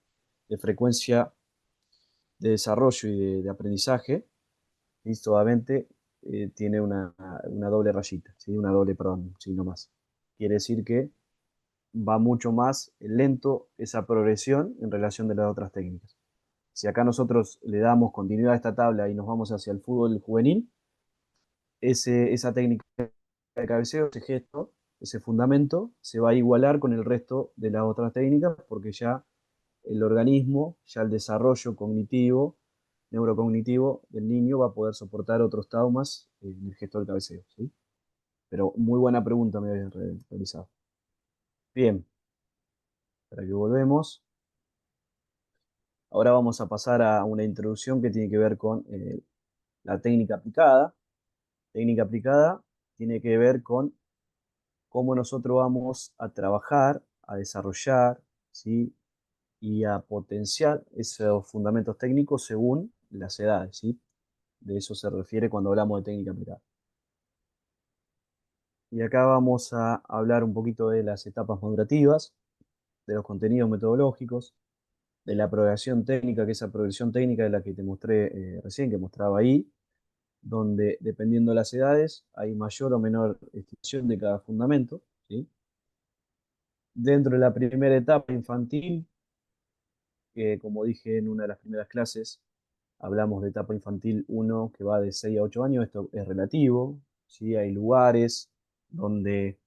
de frecuencia de desarrollo y de aprendizaje, y solamente tiene una doble rayita, ¿sí? Una doble, perdón, signo más. Quiere decir que va mucho más lento esa progresión en relación de las otras técnicas. Si acá nosotros le damos continuidad a esta tabla y nos vamos hacia el fútbol juvenil, esa técnica de cabeceo, ese gesto, ese fundamento, se va a igualar con el resto de las otras técnicas porque ya el organismo, ya el desarrollo cognitivo, neurocognitivo del niño va a poder soportar otros traumas en el gesto del cabeceo. ¿Sí? Pero muy buena pregunta me habías realizado. Bien, para que volvemos. Ahora vamos a pasar a una introducción que tiene que ver con la técnica aplicada. Técnica aplicada tiene que ver con cómo nosotros vamos a trabajar, a desarrollar, ¿sí? Y a potenciar esos fundamentos técnicos según las edades, ¿sí? De eso se refiere cuando hablamos de técnica aplicada. Y acá vamos a hablar un poquito de las etapas madurativas, de los contenidos metodológicos, de la progresión técnica, que esa progresión técnica es la que te mostré recién, que mostraba ahí, donde dependiendo de las edades hay mayor o menor extensión de cada fundamento, ¿sí? Dentro de la primera etapa infantil, que como dije en una de las primeras clases, hablamos de etapa infantil 1 que va de 6 a 8 años, esto es relativo, ¿sí? Hay lugares donde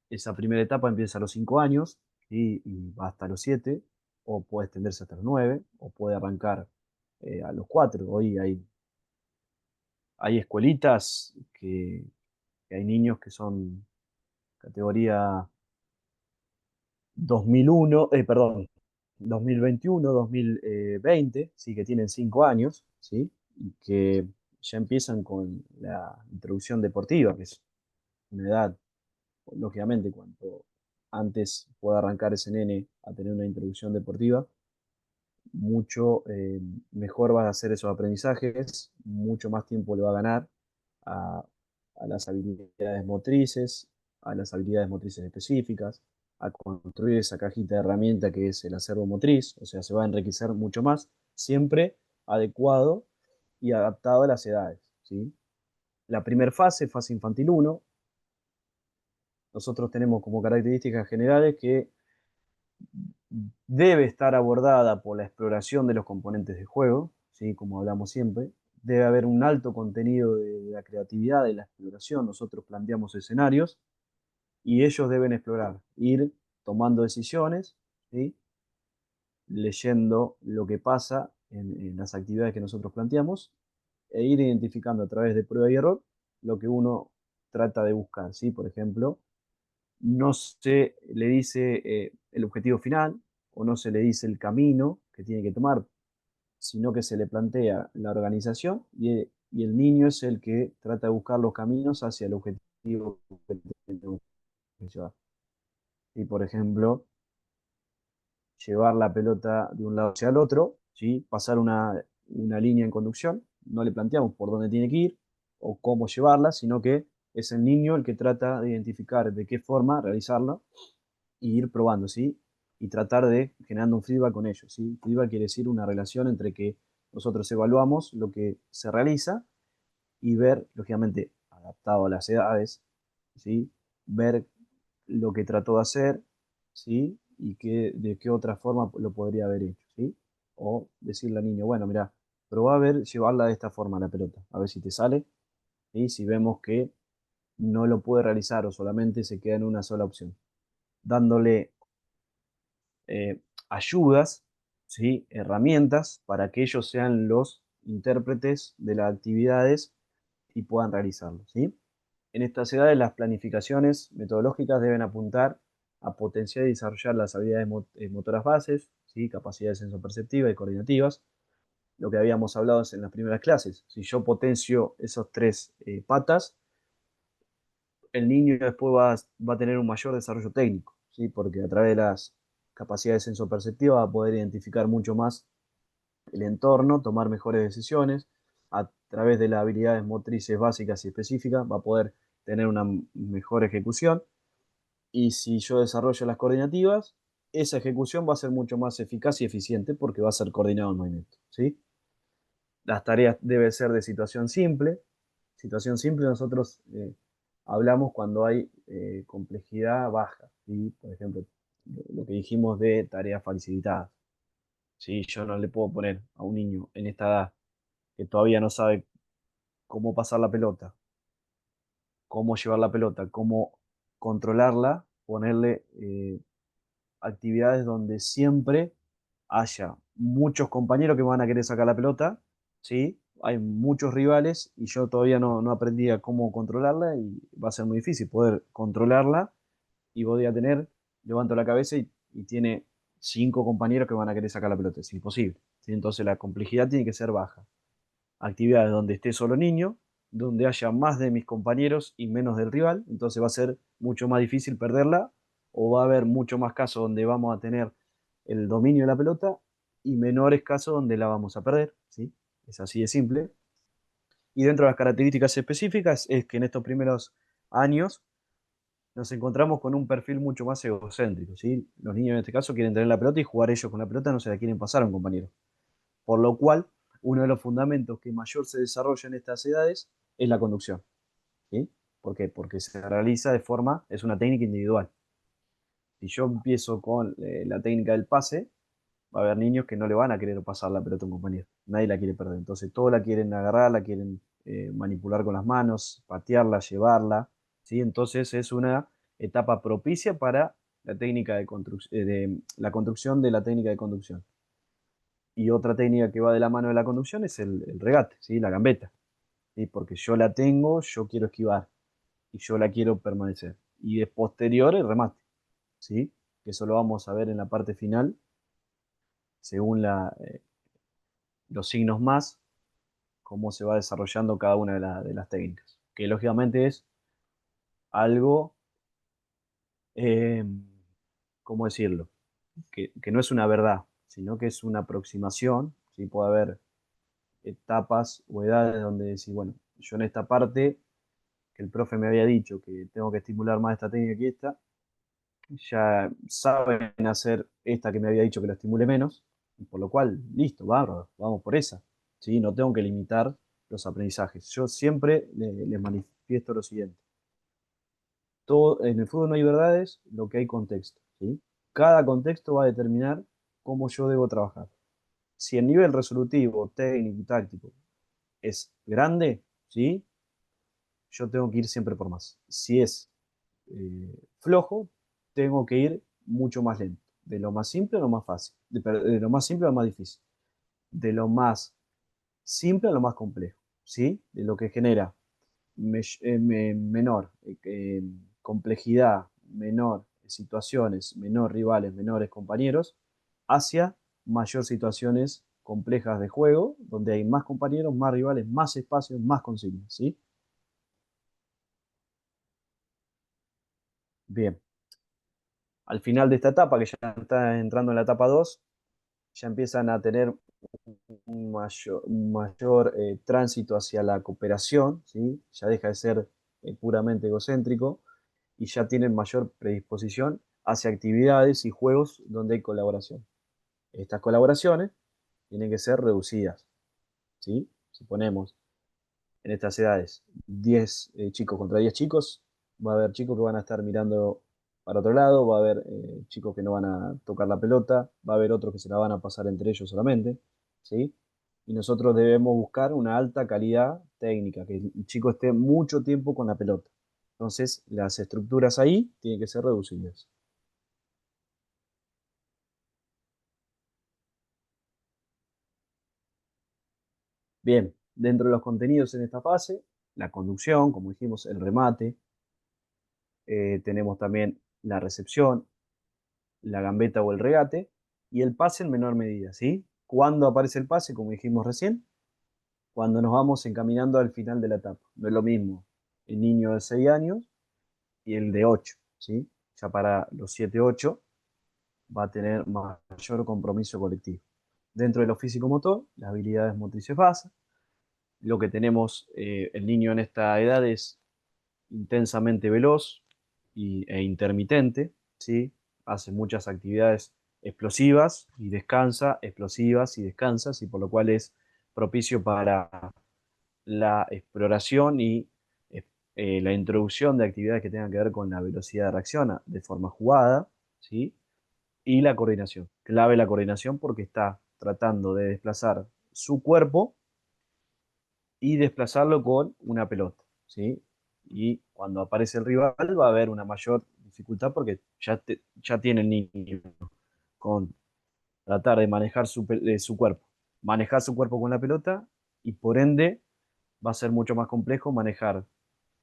esa primera etapa empieza a los 5 años y va hasta los 7, o puede extenderse hasta los 9, o puede arrancar a los 4. Hoy hay escuelitas que hay niños que son categoría 2001, perdón, 2021, 2020, ¿sí? Que tienen 5 años, ¿sí? Y que ya empiezan con la introducción deportiva, que es una edad, lógicamente, cuanto antes pueda arrancar ese nene a tener una introducción deportiva, mucho mejor va a hacer esos aprendizajes, mucho más tiempo le va a ganar a, a las habilidades motrices, a las habilidades motrices específicas, a construir esa cajita de herramienta que es el acervo motriz, o sea, se va a enriquecer mucho más, siempre adecuado y adaptado a las edades, ¿sí? La primera fase, fase infantil 1, nosotros tenemos como características generales que debe estar abordada por la exploración de los componentes de juego, ¿sí? Como hablamos siempre. Debe haber un alto contenido de la creatividad, de la exploración. Nosotros planteamos escenarios y ellos deben explorar, ir tomando decisiones, ¿sí? Leyendo lo que pasa en las actividades que nosotros planteamos e ir identificando a través de prueba y error lo que uno trata de buscar. ¿Sí? Por ejemplo, no se le dice el objetivo final o no se le dice el camino que tiene que tomar, sino que se le plantea la organización y el niño es el que trata de buscar los caminos hacia el objetivo que tiene que llevar. Y por ejemplo, llevar la pelota de un lado hacia el otro, ¿sí? Pasar una línea en conducción, no le planteamos por dónde tiene que ir o cómo llevarla, sino que es el niño el que trata de identificar de qué forma realizarla y ir probando, ¿sí? Y tratar de generando un feedback con ellos, ¿sí? Feedback quiere decir una relación entre que nosotros evaluamos lo que se realiza y ver, lógicamente, adaptado a las edades, ¿sí? Ver lo que trató de hacer, ¿sí? Y de qué otra forma lo podría haber hecho, ¿sí? O decirle al niño, bueno, mira, probá a ver llevarla de esta forma la pelota, a ver si te sale, y si vemos que no lo puede realizar o solamente se queda en una sola opción, dándole ayudas, ¿sí? Herramientas para que ellos sean los intérpretes de las actividades y puedan realizarlo, ¿sí? En estas edades las planificaciones metodológicas deben apuntar a potenciar y desarrollar las habilidades motoras bases, ¿sí? Capacidades sensoperceptivas y coordinativas, lo que habíamos hablado en las primeras clases. Si yo potencio esos tres patas, el niño después va a tener un mayor desarrollo técnico, ¿sí? Porque a través de las capacidades sensoperceptivas va a poder identificar mucho más el entorno, tomar mejores decisiones, a través de las habilidades motrices básicas y específicas va a poder tener una mejor ejecución, y si yo desarrollo las coordinativas, esa ejecución va a ser mucho más eficaz y eficiente porque va a ser coordinado el movimiento, ¿sí? Las tareas deben ser de situación simple. Situación simple nosotros hablamos cuando hay complejidad baja, ¿sí? Por ejemplo, lo que dijimos de tareas facilitadas, ¿sí? Yo no le puedo poner a un niño en esta edad que todavía no sabe cómo pasar la pelota, cómo llevar la pelota, cómo controlarla, ponerle actividades donde siempre haya muchos compañeros que van a querer sacar la pelota, ¿sí? Hay muchos rivales y yo todavía no aprendí a cómo controlarla y va a ser muy difícil poder controlarla y voy a tener, levanto la cabeza y tiene 5 compañeros que van a querer sacar la pelota, es imposible, ¿sí? Entonces la complejidad tiene que ser baja. Actividades donde esté solo niño, donde haya más de mis compañeros y menos del rival, entonces va a ser mucho más difícil perderla, o va a haber mucho más casos donde vamos a tener el dominio de la pelota y menores casos donde la vamos a perder, ¿sí? Es así de simple. Y dentro de las características específicas es que en estos primeros años nos encontramos con un perfil mucho más egocéntrico, ¿sí? Los niños en este caso quieren tener la pelota y jugar ellos con la pelota, no se la quieren pasar a un compañero. Por lo cual, uno de los fundamentos que mayor se desarrolla en estas edades es la conducción, ¿sí? ¿Por qué? Porque se realiza de forma, es una técnica individual. Si yo empiezo con la técnica del pase, va a haber niños que no le van a querer pasar la pelota a un compañero. Nadie la quiere perder. Entonces, todos la quieren agarrar, la quieren manipular con las manos, patearla, llevarla, ¿sí? Entonces, es una etapa propicia para la técnica de la construcción de la técnica de conducción. Y otra técnica que va de la mano de la conducción es el regate, ¿sí? La gambeta, ¿sí? Porque yo la tengo, yo quiero esquivar y yo la quiero permanecer. Y de posterior el remate, ¿sí? Que eso lo vamos a ver en la parte final, según los signos más, cómo se va desarrollando cada una de las técnicas. Que lógicamente es algo, eh, ¿cómo decirlo? Que no es una verdad, sino que es una aproximación, ¿sí? Puede haber etapas o edades donde decir, bueno, yo en esta parte que el profe me había dicho que tengo que estimular más esta técnica que esta, ya saben hacer esta que me había dicho que la estimule menos, y por lo cual, listo, bárbaro, vamos por esa, ¿sí? No tengo que limitar los aprendizajes. Yo siempre les manifiesto lo siguiente. Todo, en el fútbol no hay verdades, lo que hay contexto, ¿sí? Cada contexto va a determinar cómo yo debo trabajar. Si el nivel resolutivo, técnico y táctico es grande, ¿sí? Yo tengo que ir siempre por más. Si es flojo, tengo que ir mucho más lento. De lo más simple a lo más fácil. De lo más simple a lo más difícil. De lo más simple a lo más complejo. ¿Sí? De lo que genera menor complejidad, menor situaciones, menor rivales, menores compañeros, hacia mayor situaciones complejas de juego, donde hay más compañeros, más rivales, más espacios, más consignas. ¿Sí? Bien. Al final de esta etapa, que ya está entrando en la etapa 2, ya empiezan a tener un mayor tránsito hacia la cooperación, ¿sí? Ya deja de ser puramente egocéntrico y ya tienen mayor predisposición hacia actividades y juegos donde hay colaboración. Estas colaboraciones tienen que ser reducidas, ¿sí? Si ponemos en estas edades 10 chicos contra 10 chicos, va a haber chicos que van a estar mirando para otro lado, va a haber chicos que no van a tocar la pelota, va a haber otros que se la van a pasar entre ellos solamente, ¿sí? Y nosotros debemos buscar una alta calidad técnica, que el chico esté mucho tiempo con la pelota. Entonces, las estructuras ahí tienen que ser reducidas. Bien, dentro de los contenidos en esta fase, la conducción, como dijimos, el remate, tenemos también la recepción, la gambeta o el regate, y el pase en menor medida, ¿sí? ¿Cuándo aparece el pase? Como dijimos recién, cuando nos vamos encaminando al final de la etapa. No es lo mismo el niño de 6 años y el de 8, ¿sí? Ya para los 7, 8 va a tener mayor compromiso colectivo. Dentro de lo físico-motor, las habilidades motrices básicas, lo que tenemos el niño en esta edad es intensamente veloz e intermitente, ¿sí? Hace muchas actividades explosivas y descansas, y por lo cual es propicio para la exploración y la introducción de actividades que tengan que ver con la velocidad de reacción de forma jugada, ¿sí? Y la coordinación. Clave la coordinación porque está tratando de desplazar su cuerpo y desplazarlo con una pelota, ¿sí? Y cuando aparece el rival va a haber una mayor dificultad porque ya tiene el niño con tratar de manejar su cuerpo, manejar su cuerpo con la pelota y por ende va a ser mucho más complejo manejar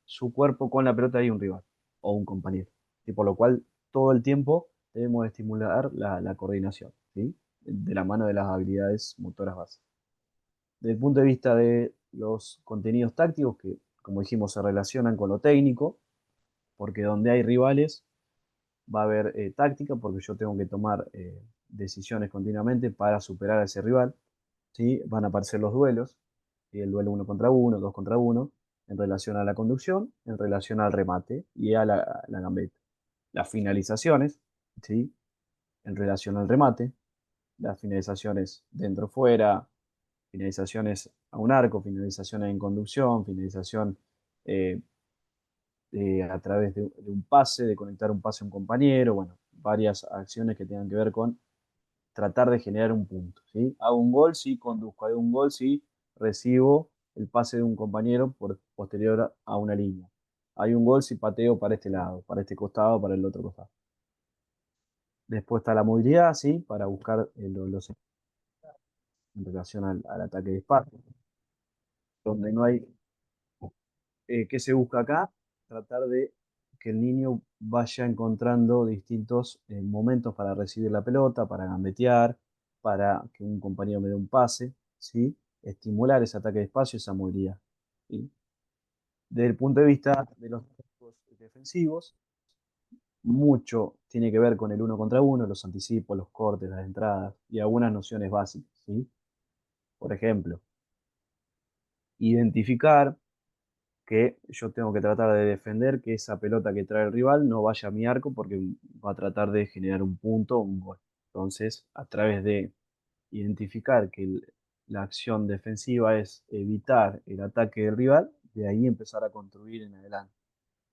su cuerpo con la pelota y un rival o un compañero. Y por lo cual todo el tiempo debemos estimular la coordinación, ¿sí? De la mano de las habilidades motoras básicas. Desde el punto de vista de los contenidos tácticos, que como dijimos se relacionan con lo técnico, porque donde hay rivales va a haber táctica, porque yo tengo que tomar decisiones continuamente para superar a ese rival, ¿sí? Van a aparecer los duelos, ¿sí? El duelo uno contra uno, dos contra uno, en relación a la conducción, en relación al remate y a la gambeta. Las finalizaciones, ¿sí? En relación al remate, las finalizaciones dentro-fuera, finalizaciones a un arco, finalizaciones en conducción, finalización eh, a través de un pase, de conectar un pase a un compañero, bueno, varias acciones que tengan que ver con tratar de generar un punto, ¿sí? Hago un gol si conduzco, hago un gol si recibo el pase de un compañero posterior a una línea. Hay un gol si pateo para este lado, para este costado, para el otro costado. Después está la movilidad, ¿sí? Para buscar los en relación al ataque de espacio, donde no hay ¿qué se busca acá? Tratar de que el niño vaya encontrando distintos momentos para recibir la pelota, para gambetear, para que un compañero me dé un pase, ¿sí? Estimular ese ataque de espacio, esa movilidad, ¿sí? Desde el punto de vista de los defensivos, mucho tiene que ver con el uno contra uno, los anticipos, los cortes, las entradas y algunas nociones básicas, ¿sí? Por ejemplo, identificar que yo tengo que tratar de defender que esa pelota que trae el rival no vaya a mi arco porque va a tratar de generar un punto o un gol. Entonces, a través de identificar que la acción defensiva es evitar el ataque del rival, de ahí empezar a construir en adelante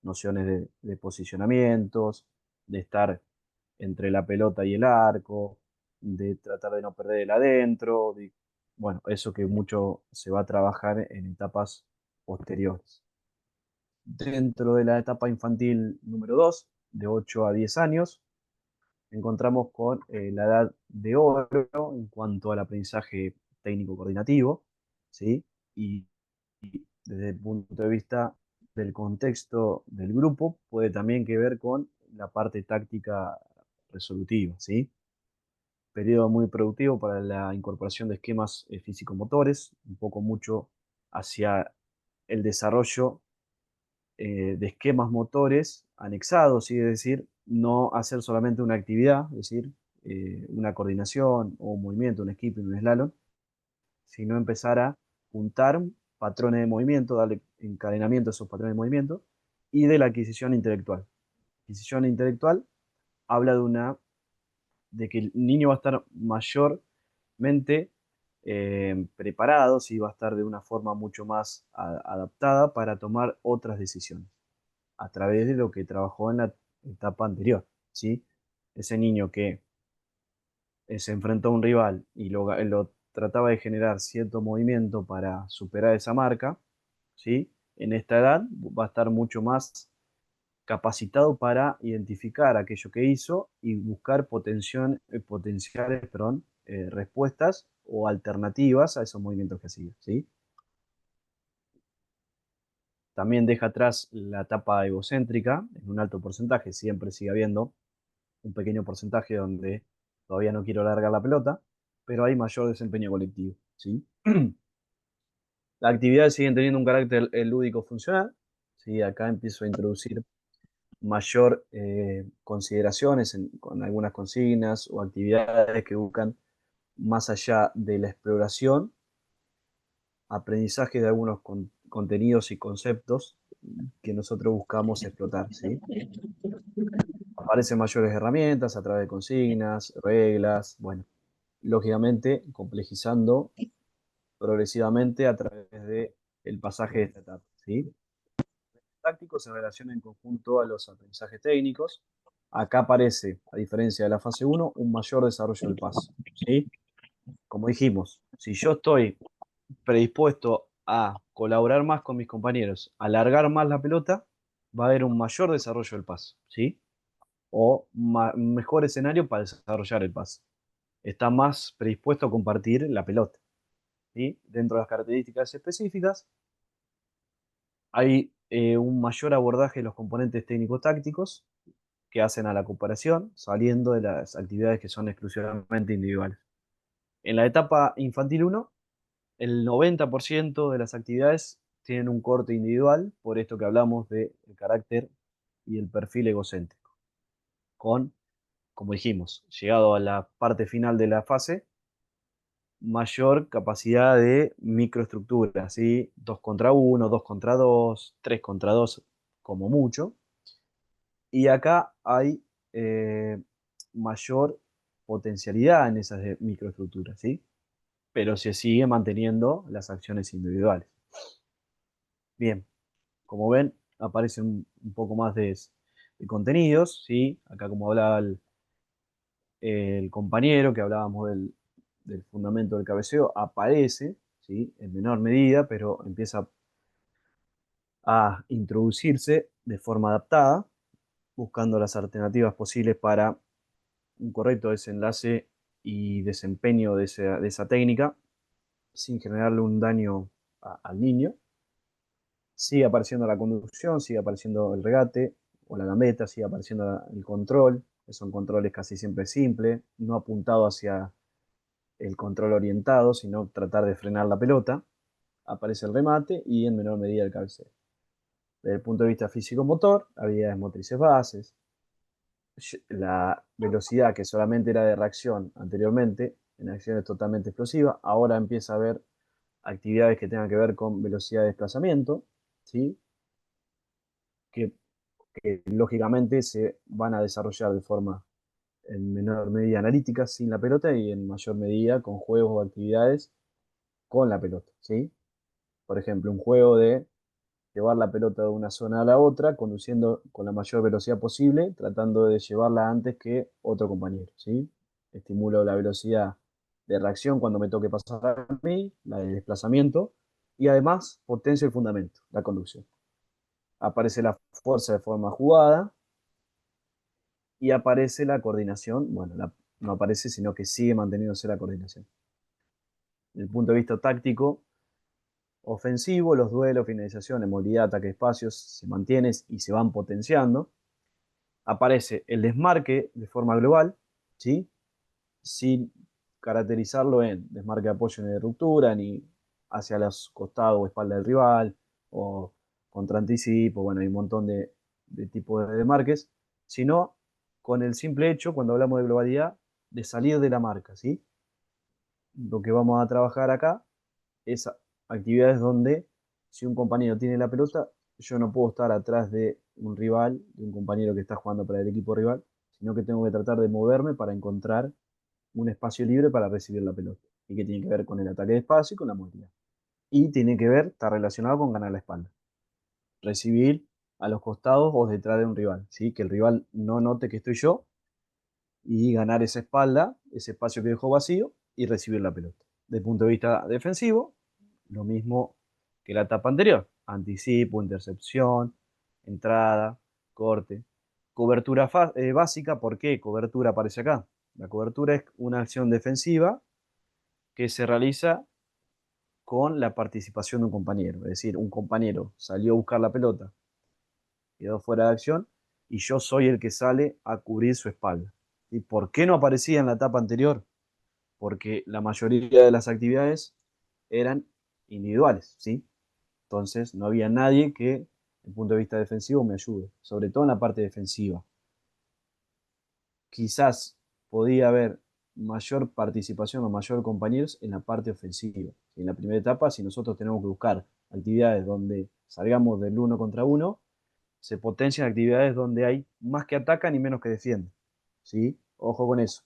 nociones de posicionamientos, de estar entre la pelota y el arco, de tratar de no perder el adentro, bueno, eso que mucho se va a trabajar en etapas posteriores. Dentro de la etapa infantil número 2, de 8 a 10 años, encontramos con la edad de oro en cuanto al aprendizaje técnico coordinativo, ¿sí? Y desde el punto de vista del contexto del grupo, puede también que ver con la parte táctica resolutiva, ¿sí? Periodo muy productivo para la incorporación de esquemas físico-motores, un poco mucho hacia el desarrollo de esquemas motores anexados, ¿sí? Es decir, no hacer solamente una actividad, es decir, una coordinación o un movimiento, un skipping, un slalom, sino empezar a juntar patrones de movimiento, darle encadenamiento a esos patrones de movimiento y de la adquisición intelectual. Adquisición intelectual habla de que el niño va a estar mayormente preparado, ¿sí? Va a estar de una forma mucho más adaptada para tomar otras decisiones a través de lo que trabajó en la etapa anterior, ¿sí? Ese niño que se enfrentó a un rival y lo trataba de generar cierto movimiento para superar esa marca, ¿sí? En esta edad va a estar mucho más capacitado para identificar aquello que hizo y buscar potenciales, perdón, respuestas o alternativas a esos movimientos que hacía, ¿sí? También deja atrás la etapa egocéntrica en un alto porcentaje, siempre sigue habiendo un pequeño porcentaje donde todavía no quiero largar la pelota, pero hay mayor desempeño colectivo, ¿sí? Las actividades siguen teniendo un carácter lúdico funcional, ¿sí? Acá empiezo a introducir mayor consideraciones con algunas consignas o actividades que buscan más allá de la exploración, aprendizaje de algunos contenidos y conceptos que nosotros buscamos explotar, ¿sí? Aparecen mayores herramientas a través de consignas, reglas, bueno, lógicamente complejizando progresivamente a través del pasaje de esta etapa, ¿sí? Tácticos se relaciona en conjunto a los aprendizajes técnicos. Acá aparece, a diferencia de la fase uno, un mayor desarrollo del paso, ¿sí? Como dijimos, si yo estoy predispuesto a colaborar más con mis compañeros, a alargar más la pelota, va a haber un mayor desarrollo del paso, ¿sí? O mejor escenario para desarrollar el pase. Está más predispuesto a compartir la pelota, ¿sí? Dentro de las características específicas, hay un mayor abordaje de los componentes técnico-tácticos que hacen a la cooperación, saliendo de las actividades que son exclusivamente individuales. En la etapa infantil uno, el 90% de las actividades tienen un corte individual, por esto que hablamos del carácter y el perfil egocéntrico. Con, como dijimos, llegado a la parte final de la fase, mayor capacidad de microestructura, ¿sí? 2 contra 1, 2 contra 2, 3 contra 2, como mucho. Y acá hay mayor potencialidad en esas microestructuras, ¿sí? Pero se sigue manteniendo las acciones individuales. Bien, como ven, aparecen un poco más de contenidos, ¿sí? Acá como hablaba el compañero, que hablábamos del fundamento del cabeceo, aparece, ¿sí? En menor medida, pero empieza a introducirse de forma adaptada, buscando las alternativas posibles para un correcto desenlace y desempeño de esa técnica sin generarle un daño al niño. Sigue apareciendo la conducción, sigue apareciendo el regate o la gambeta, sigue apareciendo el control, que son controles casi siempre simples, no apuntado hacia el control orientado, sino tratar de frenar la pelota. Aparece el remate y en menor medida el cabeceo. Desde el punto de vista físico-motor, habilidades motrices bases, la velocidad que solamente era de reacción anteriormente, en acciones totalmente explosivas, ahora empieza a haber actividades que tengan que ver con velocidad de desplazamiento, ¿sí? que, que lógicamente se van a desarrollar de forma en menor medida analítica sin la pelota y en mayor medida con juegos o actividades con la pelota, ¿sí? Por ejemplo, un juego de llevar la pelota de una zona a la otra, conduciendo con la mayor velocidad posible, tratando de llevarla antes que otro compañero, ¿sí? Estimulo la velocidad de reacción cuando me toque pasar a mí, la de desplazamiento, y además potencio el fundamento, la conducción. Aparece la fuerza de forma jugada y aparece la coordinación, bueno, no aparece, sino que sigue manteniéndose la coordinación. Desde el punto de vista táctico, ofensivo, los duelos, finalizaciones, movilidad, ataque de espacios se mantienen y se van potenciando. Aparece el desmarque de forma global, ¿sí? Sin caracterizarlo en desmarque de apoyo ni de ruptura, ni hacia los costados o espalda del rival, o contra anticipo, bueno, hay un montón de tipos de desmarques, sino con el simple hecho, cuando hablamos de globalidad, de salir de la marca, ¿sí? Lo que vamos a trabajar acá es actividades donde si un compañero tiene la pelota, yo no puedo estar atrás de un rival, de un compañero que está jugando para el equipo rival, sino que tengo que tratar de moverme para encontrar un espacio libre para recibir la pelota. Y que tiene que ver con el ataque de espacio y con la movilidad. Y tiene que ver, está relacionado con ganar la espalda. Recibir a los costados o detrás de un rival, ¿sí? Que el rival no note que estoy yo y ganar esa espalda, ese espacio que dejó vacío y recibir la pelota. Desde el punto de vista defensivo, lo mismo que la etapa anterior. Anticipo, intercepción, entrada, corte. Cobertura básica, ¿por qué cobertura aparece acá? La cobertura es una acción defensiva que se realiza con la participación de un compañero. Es decir, un compañero salió a buscar la pelota, quedó fuera de acción y yo soy el que sale a cubrir su espalda. ¿Y por qué no aparecía en la etapa anterior? Porque la mayoría de las actividades eran individuales, ¿sí? Entonces no había nadie que, desde el punto de vista defensivo, me ayude, sobre todo en la parte defensiva. Quizás podía haber mayor participación o mayor compañeros en la parte ofensiva. En la primera etapa, si nosotros tenemos que buscar actividades donde salgamos del uno contra uno, se potencian actividades donde hay más que atacan y menos que defienden. ¿Sí? Ojo con eso.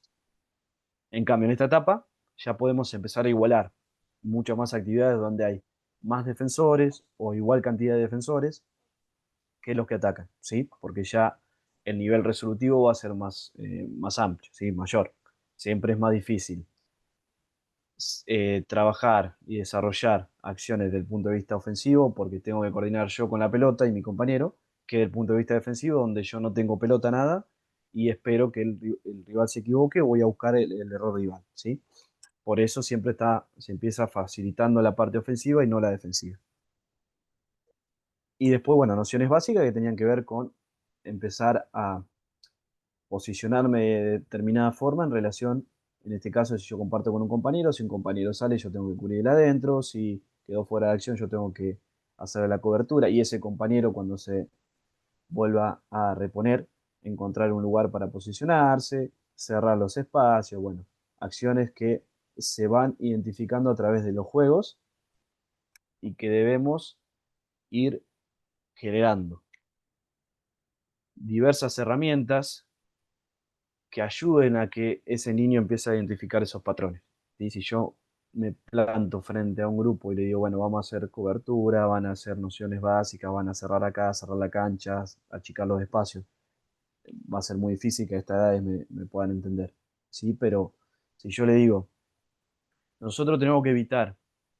En cambio, en esta etapa ya podemos empezar a igualar muchas más actividades donde hay más defensores o igual cantidad de defensores que los que atacan, ¿sí? Porque ya el nivel resolutivo va a ser más amplio, ¿sí? Mayor. Siempre es más difícil trabajar y desarrollar acciones desde el punto de vista ofensivo porque tengo que coordinar yo con la pelota y mi compañero, que desde el punto de vista defensivo donde yo no tengo pelota nada y espero que el rival se equivoque, voy a buscar el error rival, ¿sí? Por eso siempre se empieza facilitando la parte ofensiva y no la defensiva. Y después, bueno, nociones básicas que tenían que ver con empezar a posicionarme de determinada forma en relación, en este caso, si yo comparto con un compañero, si un compañero sale, yo tengo que cubrir adentro, si quedó fuera de acción, yo tengo que hacer la cobertura, y ese compañero cuando se vuelva a reponer, encontrar un lugar para posicionarse, cerrar los espacios, bueno, acciones que se van identificando a través de los juegos y que debemos ir generando diversas herramientas que ayuden a que ese niño empiece a identificar esos patrones. ¿Sí? Si yo me planto frente a un grupo y le digo, bueno, vamos a hacer cobertura, van a hacer nociones básicas, van a cerrar acá, cerrar la cancha, achicar los espacios, va a ser muy difícil que a esta edad me puedan entender. ¿Sí? Pero si yo le digo, nosotros tenemos que evitar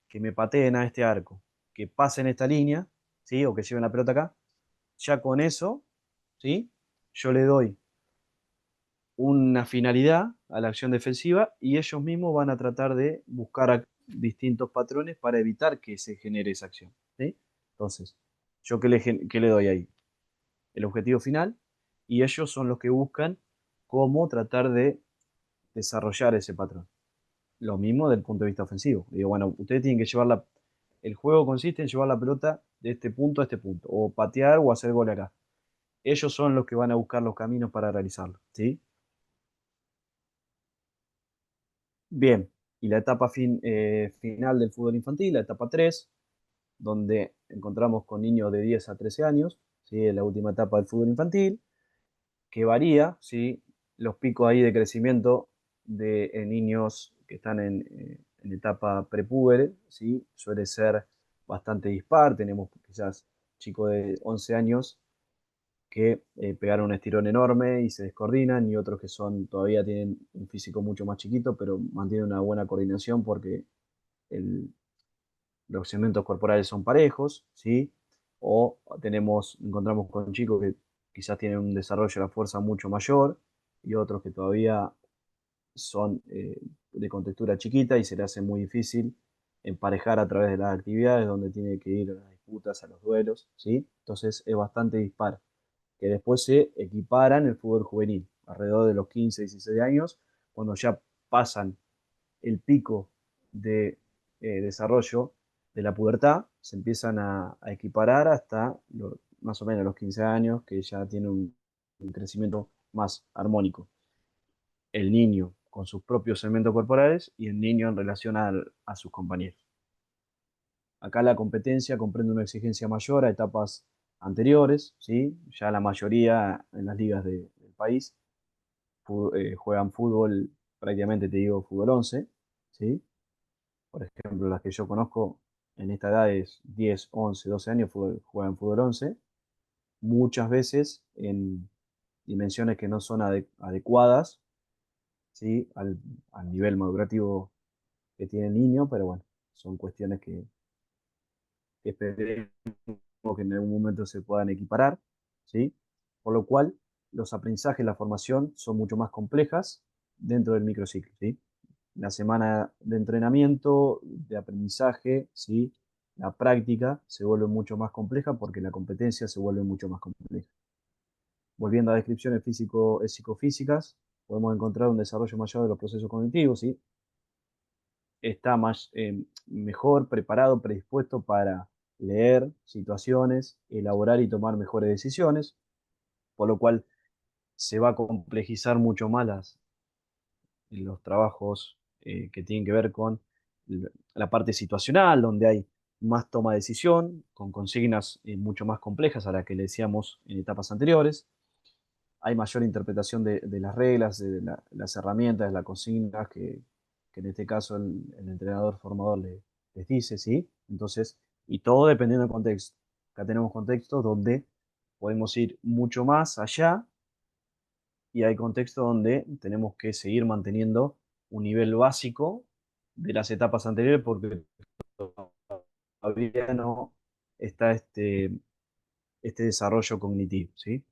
que me pateen a este arco, que pasen esta línea, ¿sí? O que lleven la pelota acá, ya con eso, ¿sí? Yo le doy una finalidad a la acción defensiva y ellos mismos van a tratar de buscar distintos patrones para evitar que se genere esa acción, ¿sí? Entonces, ¿yo qué le doy ahí? El objetivo final y ellos son los que buscan cómo tratar de desarrollar ese patrón. Lo mismo del punto de vista ofensivo. Digo, bueno, ustedes tienen que el juego consiste en llevar la pelota de este punto a este punto, o patear o hacer gol acá. Ellos son los que van a buscar los caminos para realizarlo, ¿sí? Bien, y la etapa final del fútbol infantil, la etapa 3, donde encontramos con niños de 10 a 13 años, ¿sí? Es la última etapa del fútbol infantil, que varía, ¿sí? Los picos ahí de crecimiento de niños que están en etapa prepúber, ¿sí? Suele ser bastante dispar, tenemos quizás chicos de 11 años que pegaron un estirón enorme y se descoordinan, y otros que todavía tienen un físico mucho más chiquito, pero mantienen una buena coordinación porque el- los segmentos corporales son parejos, ¿sí? O encontramos con chicos que quizás tienen un desarrollo de la fuerza mucho mayor y otros que todavía son de contextura chiquita y se le hace muy difícil emparejar a través de las actividades donde tiene que ir a las disputas, a los duelos, ¿sí? Entonces es bastante dispar, que después se equiparan en el fútbol juvenil, alrededor de los 15, 16 años, cuando ya pasan el pico de desarrollo de la pubertad, se empiezan a equiparar hasta más o menos los 15 años, que ya tiene un crecimiento más armónico. El niño con sus propios segmentos corporales y el niño en relación a sus compañeros. Acá la competencia comprende una exigencia mayor a etapas anteriores, ¿sí? Ya la mayoría en las ligas del país juegan fútbol, prácticamente te digo fútbol 11, ¿sí? Por ejemplo, las que yo conozco en esta edad es 10, 11, 12 años juegan fútbol 11, muchas veces en dimensiones que no son adecuadas, ¿sí? Al nivel madurativo que tiene el niño, pero bueno, son cuestiones que esperemos que en algún momento se puedan equiparar, ¿sí? Por lo cual, los aprendizajes, la formación son mucho más complejas dentro del microciclo, ¿sí? La semana de entrenamiento, de aprendizaje, ¿sí? La práctica se vuelve mucho más compleja porque la competencia se vuelve mucho más compleja. Volviendo a descripciones psicofísicas, podemos encontrar un desarrollo mayor de los procesos cognitivos, ¿sí? Está mejor preparado, predispuesto para leer situaciones, elaborar y tomar mejores decisiones, por lo cual se va a complejizar mucho más los trabajos que tienen que ver con la parte situacional, donde hay más toma de decisión, con consignas mucho más complejas a las que le decíamos en etapas anteriores. Hay mayor interpretación de las reglas, de las herramientas, de las consignas que en este caso el entrenador formador les dice, ¿sí? Entonces, y todo dependiendo del contexto. Acá tenemos contextos donde podemos ir mucho más allá y hay contextos donde tenemos que seguir manteniendo un nivel básico de las etapas anteriores porque todavía no está este desarrollo cognitivo, ¿sí?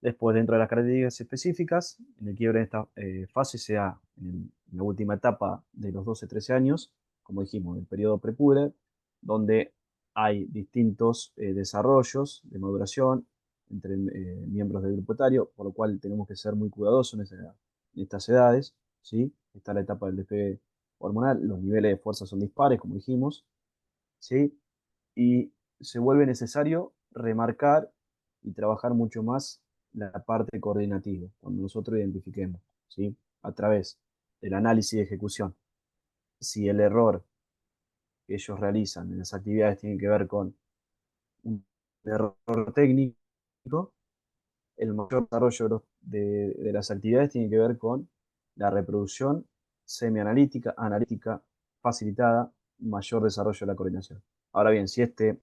Después, dentro de las características específicas, en el quiebre de esta fase se da en la última etapa de los 12-13 años, como dijimos, el periodo prepuber, donde hay distintos desarrollos de maduración entre miembros del grupo etario, por lo cual tenemos que ser muy cuidadosos en estas edades, ¿sí? Está la etapa del despegue hormonal, los niveles de fuerza son dispares, como dijimos, ¿sí? Y se vuelve necesario remarcar y trabajar mucho más la parte coordinativa, cuando nosotros identifiquemos, ¿sí? A través del análisis y ejecución. Si el error que ellos realizan en las actividades tiene que ver con un error técnico, el mayor desarrollo de las actividades tiene que ver con la reproducción semianalítica, analítica, facilitada, mayor desarrollo de la coordinación. Ahora bien, si esta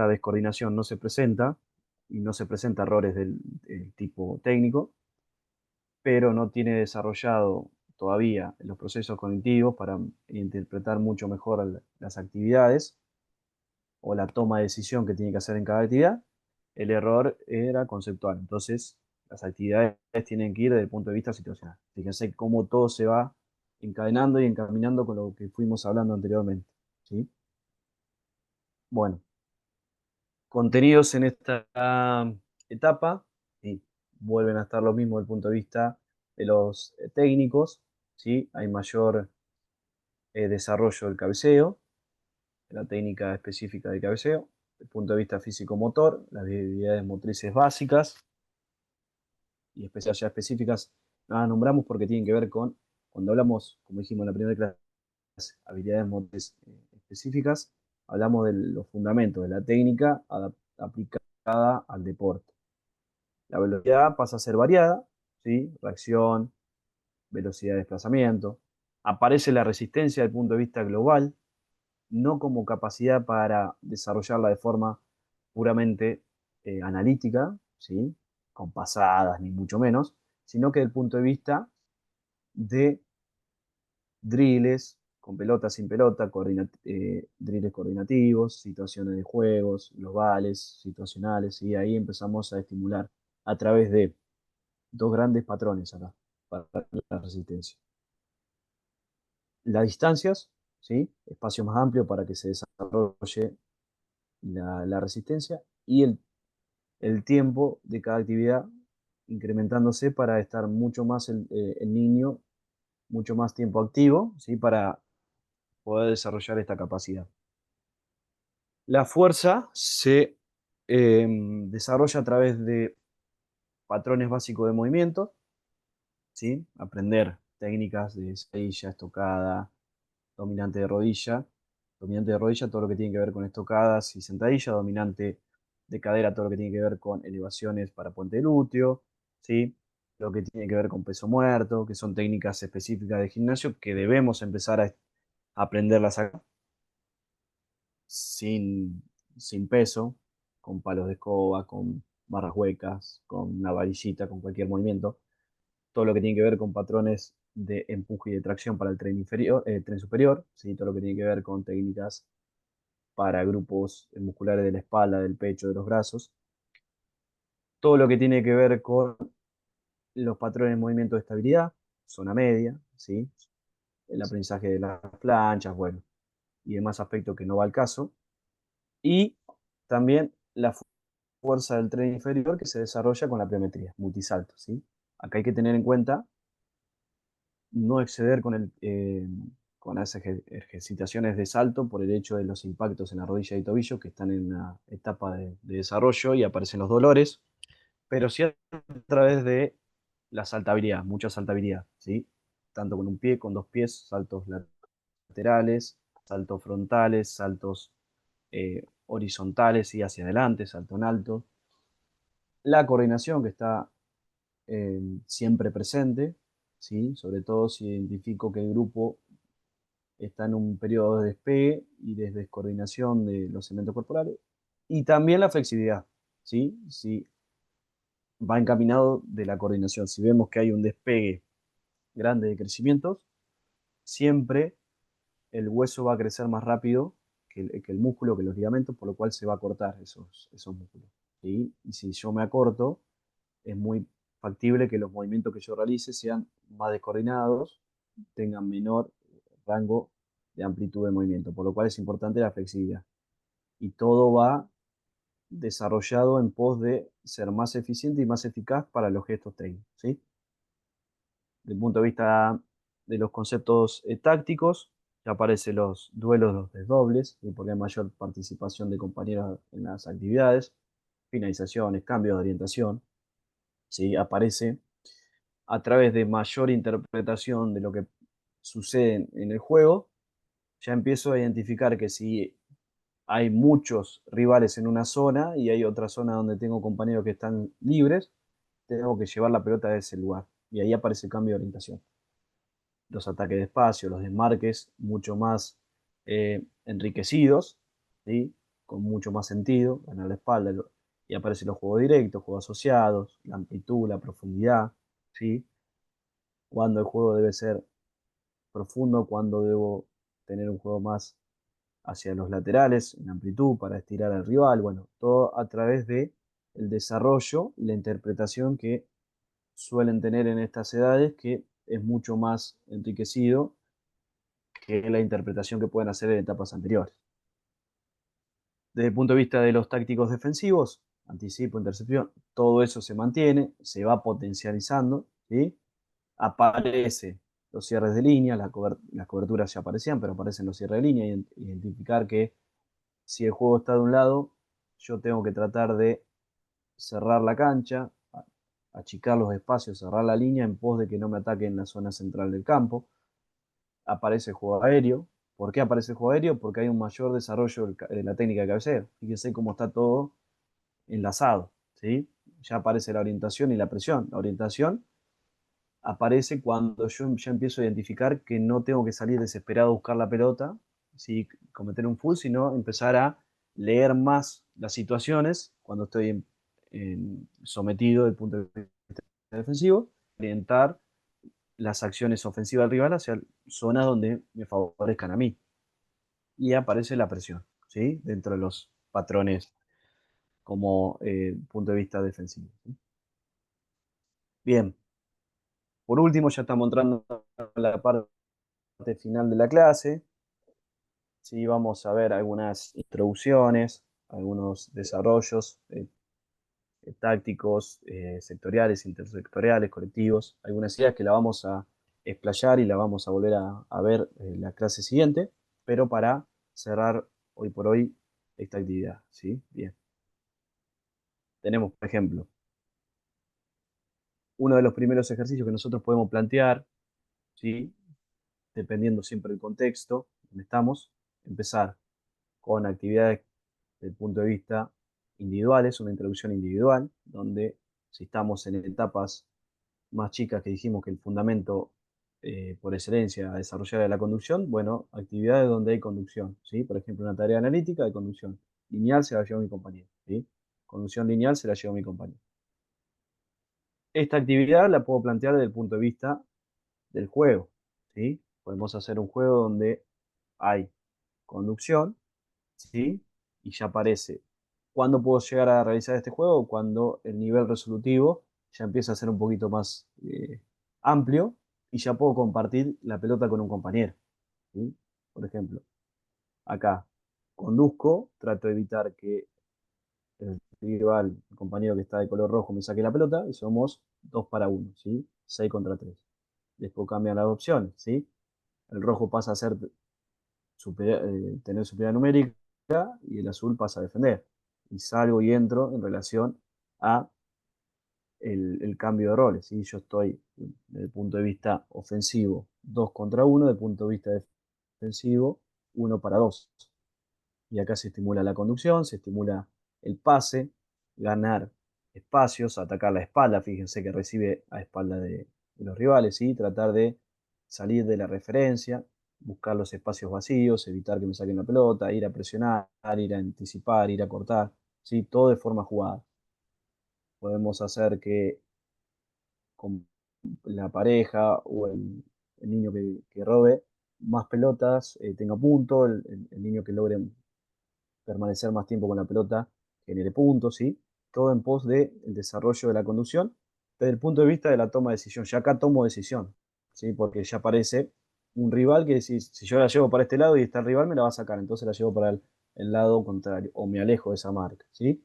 descoordinación no se presenta y no se presenta errores del tipo técnico, pero no tiene desarrollado todavía los procesos cognitivos para interpretar mucho mejor las actividades o la toma de decisión que tiene que hacer en cada actividad, el error era conceptual. Entonces, las actividades tienen que ir desde el punto de vista situacional. Fíjense cómo todo se va encadenando y encaminando con lo que fuimos hablando anteriormente, ¿sí? Bueno, contenidos en esta etapa y vuelven a estar lo mismo desde el punto de vista de los técnicos, ¿sí? Hay mayor desarrollo del cabeceo, de la técnica específica de cabeceo, desde el punto de vista físico-motor, las habilidades motrices básicas y ya específicas, no las nombramos porque tienen que ver con, cuando hablamos, como dijimos en la primera clase, habilidades motrices específicas, hablamos de los fundamentos de la técnica aplicada al deporte. La velocidad pasa a ser variada, ¿sí? Reacción, velocidad de desplazamiento. Aparece la resistencia desde el punto de vista global, no como capacidad para desarrollarla de forma puramente analítica, ¿sí? Con pasadas, ni mucho menos, sino que desde el punto de vista de drills, con pelota, sin pelota, drills coordinativos, situaciones de juegos, globales, situacionales, y ahí empezamos a estimular a través de dos grandes patrones acá para la resistencia. Las distancias, ¿sí? Espacio más amplio para que se desarrolle la resistencia y el tiempo de cada actividad incrementándose para estar mucho más el niño, mucho más tiempo activo, ¿sí? Para poder desarrollar esta capacidad. La fuerza se desarrolla a través de patrones básicos de movimiento, ¿sí? Aprender técnicas de silla, estocada, dominante de rodilla, Dominante de rodilla, todo lo que tiene que ver con estocadas y sentadilla. Dominante de cadera, todo lo que tiene que ver con elevaciones para puente glúteo, ¿sí? Lo que tiene que ver con peso muerto, que son técnicas específicas de gimnasio que debemos empezar a aprenderlas acá sin peso, con palos de escoba, con barras huecas, con una varillita, con cualquier movimiento. Todo lo que tiene que ver con patrones de empuje y de tracción para el tren inferior, tren superior, ¿sí? Todo lo que tiene que ver con técnicas para grupos musculares de la espalda, del pecho, de los brazos. Todo lo que tiene que ver con los patrones de movimiento de estabilidad, zona media, ¿sí? El aprendizaje de las planchas, bueno, y demás aspectos que no va al caso. Y también la fuerza del tren inferior que se desarrolla con la pliometría, multisalto, ¿sí? Acá hay que tener en cuenta no exceder con las ejercitaciones de salto por el hecho de los impactos en la rodilla y tobillo que están en una etapa de desarrollo y aparecen los dolores, pero sí a través de la saltabilidad, mucha saltabilidad, ¿sí? Tanto con un pie, con dos pies, saltos laterales, saltos frontales, saltos horizontales y hacia adelante, salto en alto. La coordinación que está siempre presente, ¿sí? Sobre todo si identifico que el grupo está en un periodo de despegue y de descoordinación de los elementos corporales. Y también la flexibilidad, ¿sí? Si va encaminado de la coordinación. Si vemos que hay un despegue grande de crecimientos, siempre el hueso va a crecer más rápido que el músculo, que los ligamentos, por lo cual se va a cortar esos músculos, ¿sí? Y si yo me acorto, es muy factible que los movimientos que yo realice sean más descoordinados, tengan menor rango de amplitud de movimiento, por lo cual es importante la flexibilidad. Y todo va desarrollado en pos de ser más eficiente y más eficaz para los gestos técnicos, ¿sí? Desde el punto de vista de los conceptos tácticos, ya aparecen los duelos, los desdobles, ¿sí? Porque hay mayor participación de compañeros en las actividades, finalizaciones, cambios de orientación, ¿sí? Aparece a través de mayor interpretación de lo que sucede en el juego, ya empiezo a identificar que si hay muchos rivales en una zona y hay otra zona donde tengo compañeros que están libres, tengo que llevar la pelota a ese lugar. Y ahí aparece el cambio de orientación. Los ataques de espacio, los desmarques mucho más enriquecidos, ¿sí? Con mucho más sentido, ganar la espalda. Y aparecen los juegos directos, juegos asociados, la amplitud, la profundidad, ¿sí? Cuando el juego debe ser profundo, cuando debo tener un juego más hacia los laterales, en amplitud, para estirar al rival, bueno, todo a través de el desarrollo y la interpretación que suelen tener en estas edades, que es mucho más enriquecido que la interpretación que pueden hacer en etapas anteriores. Desde el punto de vista de los tácticos defensivos, anticipo, intercepción, todo eso se mantiene, se va potencializando, ¿sí? Aparece los cierres de línea, las coberturas ya aparecían, pero aparecen los cierres de línea, identificar que si el juego está de un lado, yo tengo que tratar de cerrar la cancha, achicar los espacios, cerrar la línea en pos de que no me ataquen en la zona central del campo. Aparece el juego aéreo. ¿Por qué aparece el juego aéreo? Porque hay un mayor desarrollo de la técnica de cabeceo. Fíjense cómo está todo enlazado, ¿sí? Ya aparece la orientación y la presión. La orientación aparece cuando yo ya empiezo a identificar que no tengo que salir desesperado a buscar la pelota, ¿sí? Cometer un full, sino empezar a leer más las situaciones cuando estoy sometido desde el punto de vista defensivo, orientar las acciones ofensivas del rival hacia zonas donde me favorezcan a mí. Y aparece la presión, ¿sí? Dentro de los patrones como punto de vista defensivo, ¿sí? Bien, por último ya estamos entrando a la parte final de la clase. Sí, vamos a ver algunas introducciones, algunos desarrollos tácticos, sectoriales, intersectoriales, colectivos, algunas ideas que la vamos a explayar y la vamos a volver a ver en la clase siguiente, pero para cerrar hoy por hoy esta actividad, ¿sí? Bien. Tenemos, por ejemplo, uno de los primeros ejercicios que nosotros podemos plantear, ¿sí? Dependiendo siempre del contexto donde estamos, empezar con actividades desde el punto de vista individuales, una introducción individual, donde si estamos en etapas más chicas que dijimos que el fundamento por excelencia a desarrollar es la conducción, bueno, actividades donde hay conducción, ¿sí? Por ejemplo, una tarea analítica de conducción lineal se la lleva mi compañero, ¿sí? Conducción lineal se la lleva mi compañero. Esta actividad la puedo plantear desde el punto de vista del juego, ¿sí? Podemos hacer un juego donde hay conducción, ¿sí? Y ya aparece. ¿Cuándo puedo llegar a realizar este juego? Cuando el nivel resolutivo ya empieza a ser un poquito más amplio y ya puedo compartir la pelota con un compañero, ¿sí? Por ejemplo, acá conduzco, trato de evitar que el rival, el compañero que está de color rojo, me saque la pelota y somos 2 para 1, ¿sí? 6 contra 3. Después cambian las opciones, ¿sí? El rojo pasa a ser tener superioridad numérica y el azul pasa a defender. Y salgo y entro en relación a el cambio de roles, ¿sí? Yo estoy desde el punto de vista ofensivo 2 contra 1, desde el punto de vista defensivo 1 para 2. Y acá se estimula la conducción, se estimula el pase, ganar espacios, atacar la espalda, fíjense que recibe a espalda de los rivales, ¿sí? Tratar de salir de la referencia, buscar los espacios vacíos, evitar que me saquen la pelota, ir a presionar, ir a anticipar, ir a cortar, ¿sí? Todo de forma jugada. Podemos hacer que con la pareja o el niño que robe más pelotas tenga punto, el niño que logre permanecer más tiempo con la pelota, genere puntos, ¿sí? Todo en pos del desarrollo de la conducción, desde el punto de vista de la toma de decisión. Ya acá tomo decisión, ¿sí? Porque ya aparece un rival que si yo la llevo para este lado y está el rival, me la va a sacar, entonces la llevo para el lado contrario, o me alejo de esa marca, ¿sí?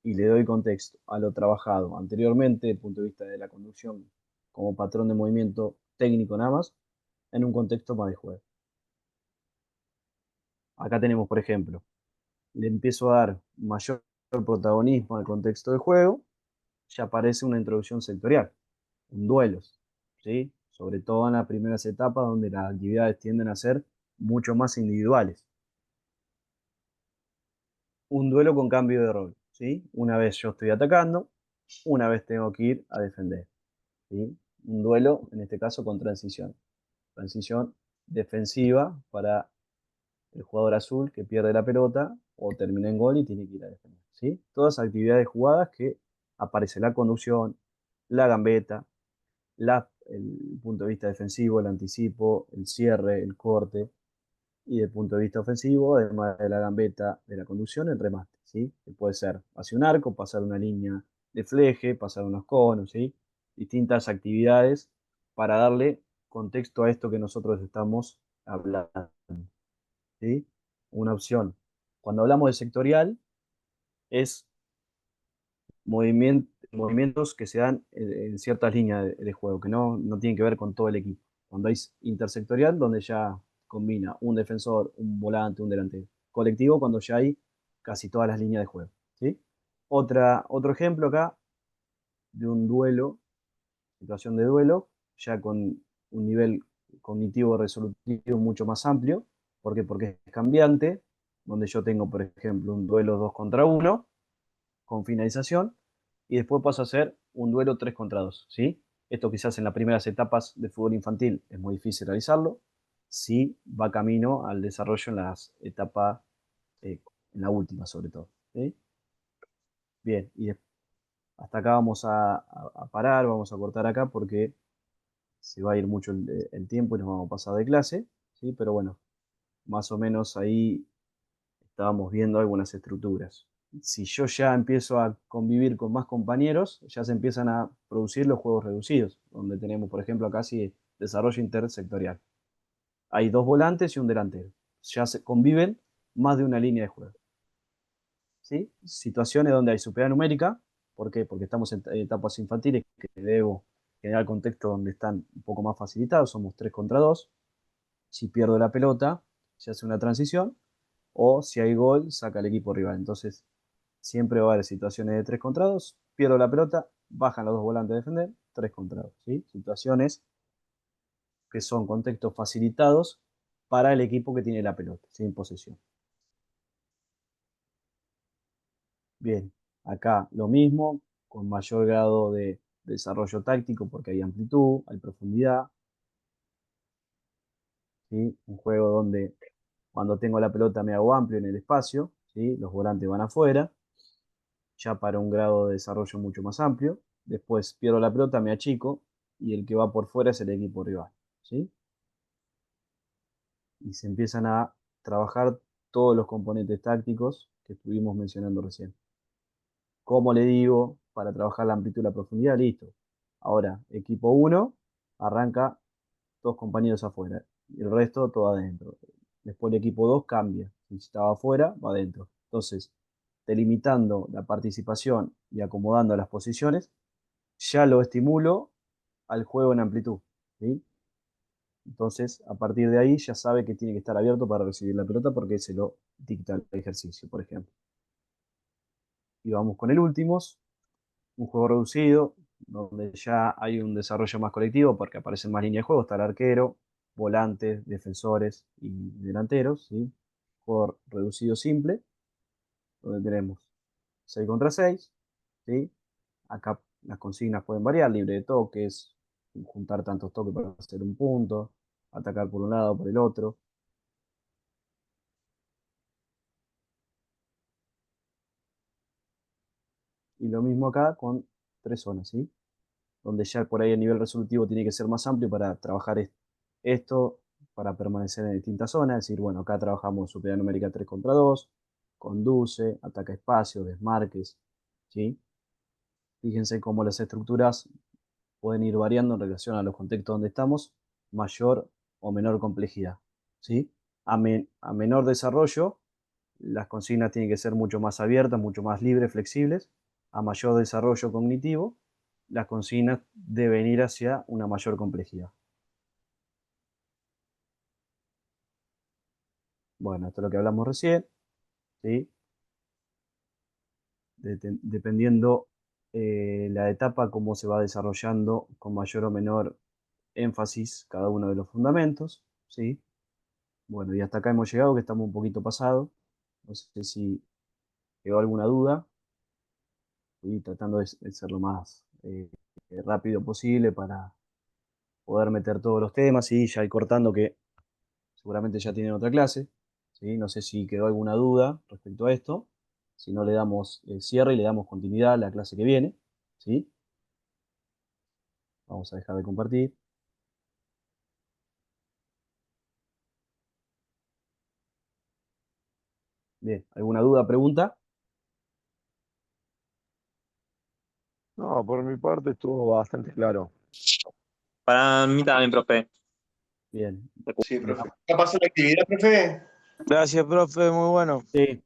Y le doy contexto a lo trabajado anteriormente, desde el punto de vista de la conducción como patrón de movimiento técnico nada más, en un contexto más de juego. Acá tenemos, por ejemplo, le empiezo a dar mayor protagonismo al contexto del juego, ya aparece una introducción sectorial, un duelos, ¿sí? Sobre todo en las primeras etapas donde las actividades tienden a ser mucho más individuales. Un duelo con cambio de rol, ¿sí? Una vez yo estoy atacando, una vez tengo que ir a defender, ¿sí? Un duelo, en este caso, con transición. Transición defensiva para el jugador azul que pierde la pelota o termina en gol y tiene que ir a defender, ¿sí? Todas actividades jugadas que aparece la conducción, la gambeta, el punto de vista defensivo, el anticipo, el cierre, el corte, y desde el punto de vista ofensivo, además de la gambeta de la conducción, el remate, ¿sí? Que puede ser hacia un arco, pasar una línea de fleje, pasar unos conos, ¿sí? Distintas actividades para darle contexto a esto que nosotros estamos hablando, ¿sí? Una opción. Cuando hablamos de sectorial, es movimientos que se dan en ciertas líneas de juego, que no tienen que ver con todo el equipo. Cuando hay intersectorial, donde ya combina un defensor, un volante, un delantero. Colectivo, cuando ya hay casi todas las líneas de juego, ¿sí? Otro ejemplo acá de un duelo, situación de duelo, ya con un nivel cognitivo resolutivo mucho más amplio. ¿Por qué? Porque es cambiante, donde yo tengo, por ejemplo, un duelo 2 contra 1 con finalización, y después pasa a ser un duelo 3 contra 2, ¿sí? Esto quizás en las primeras etapas de fútbol infantil es muy difícil realizarlo, si va camino al desarrollo en las etapas, en la última sobre todo, ¿sí? Bien, y hasta acá vamos a parar, vamos a cortar acá porque se va a ir mucho el tiempo y nos vamos a pasar de clase, ¿sí? Pero bueno, más o menos ahí estábamos viendo algunas estructuras. Si yo ya empiezo a convivir con más compañeros, ya se empiezan a producir los juegos reducidos, donde tenemos, por ejemplo, acá sí desarrollo intersectorial. Hay dos volantes y un delantero. Ya se conviven más de una línea de juego, ¿sí? Situaciones donde hay superioridad numérica. ¿Por qué? Porque estamos en etapas infantiles que debo generar contexto donde están un poco más facilitados. Somos 3 contra 2. Si pierdo la pelota, se hace una transición. O si hay gol, saca el equipo rival. Entonces, siempre va a haber situaciones de 3 contra 2. Pierdo la pelota, bajan los dos volantes a defender, 3 contra 2, ¿sí? Situaciones que son contextos facilitados para el equipo que tiene la pelota, sin posesión. Bien, acá lo mismo, con mayor grado de desarrollo táctico porque hay amplitud, hay profundidad. ¿Sí? Un juego donde cuando tengo la pelota me hago amplio en el espacio, ¿sí? Los volantes van afuera, ya para un grado de desarrollo mucho más amplio. Después pierdo la pelota, me achico y el que va por fuera es el equipo rival. ¿Sí? Y se empiezan a trabajar todos los componentes tácticos que estuvimos mencionando recién. ¿Cómo le digo para trabajar la amplitud y la profundidad? Listo. Ahora, equipo 1 arranca dos compañeros afuera y el resto todo adentro. Después el equipo 2 cambia. Si estaba afuera, va adentro. Entonces, delimitando la participación y acomodando las posiciones, ya lo estimulo al juego en amplitud. ¿Sí? Entonces, a partir de ahí ya sabe que tiene que estar abierto para recibir la pelota porque se lo dicta el ejercicio, por ejemplo. Y vamos con el último, un juego reducido, donde ya hay un desarrollo más colectivo porque aparecen más líneas de juego, está el arquero, volantes, defensores y delanteros, ¿sí? Juego reducido simple, donde tenemos 6 contra 6, ¿sí? Acá las consignas pueden variar, libre de toques, juntar tantos toques para hacer un punto, atacar por un lado, por el otro. Y lo mismo acá con 3 zonas, ¿sí? Donde ya por ahí el nivel resolutivo tiene que ser más amplio para trabajar esto, para permanecer en distintas zonas. Es decir, bueno, acá trabajamos superioridad numérica 3 contra 2, conduce, ataca espacio, desmarques, ¿sí? Fíjense cómo las estructuras pueden ir variando en relación a los contextos donde estamos, mayor o menor complejidad, ¿sí? A menor desarrollo, las consignas tienen que ser mucho más abiertas, mucho más libres, flexibles. A mayor desarrollo cognitivo, las consignas deben ir hacia una mayor complejidad. Bueno, esto es lo que hablamos recién, ¿sí? Dependiendo la etapa, cómo se va desarrollando con mayor o menor énfasis cada uno de los fundamentos, ¿sí? Bueno, y hasta acá hemos llegado, que estamos un poquito pasados. No sé si quedó alguna duda. Estoy tratando de ser lo más rápido posible para poder meter todos los temas y ya ir cortando que seguramente ya tienen otra clase. ¿Sí? No sé si quedó alguna duda respecto a esto. Si no, le damos cierre y le damos continuidad a la clase que viene. ¿Sí? Vamos a dejar de compartir. Bien, ¿alguna duda, pregunta? No, por mi parte estuvo bastante claro. Para mí también, profe. Bien. Sí, profe. ¿Ya pasó la actividad, profe? Gracias, profe, muy bueno. Sí.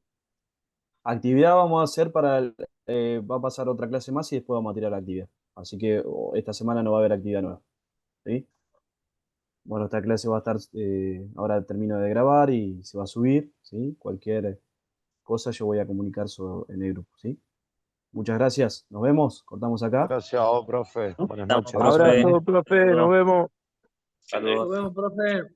Actividad vamos a hacer va a pasar otra clase más y después vamos a tirar la actividad. Así que esta semana no va a haber actividad nueva. ¿Sí? Bueno, esta clase va a estar, ahora termino de grabar y se va a subir, ¿sí? Cualquier cosa yo voy a comunicar en el grupo, ¿sí? Muchas gracias, nos vemos, cortamos acá. Gracias a vos, profe. Buenas Estamos, noches. profe. Abrazo, profe, nos vemos. Saludos. Nos vemos, profe.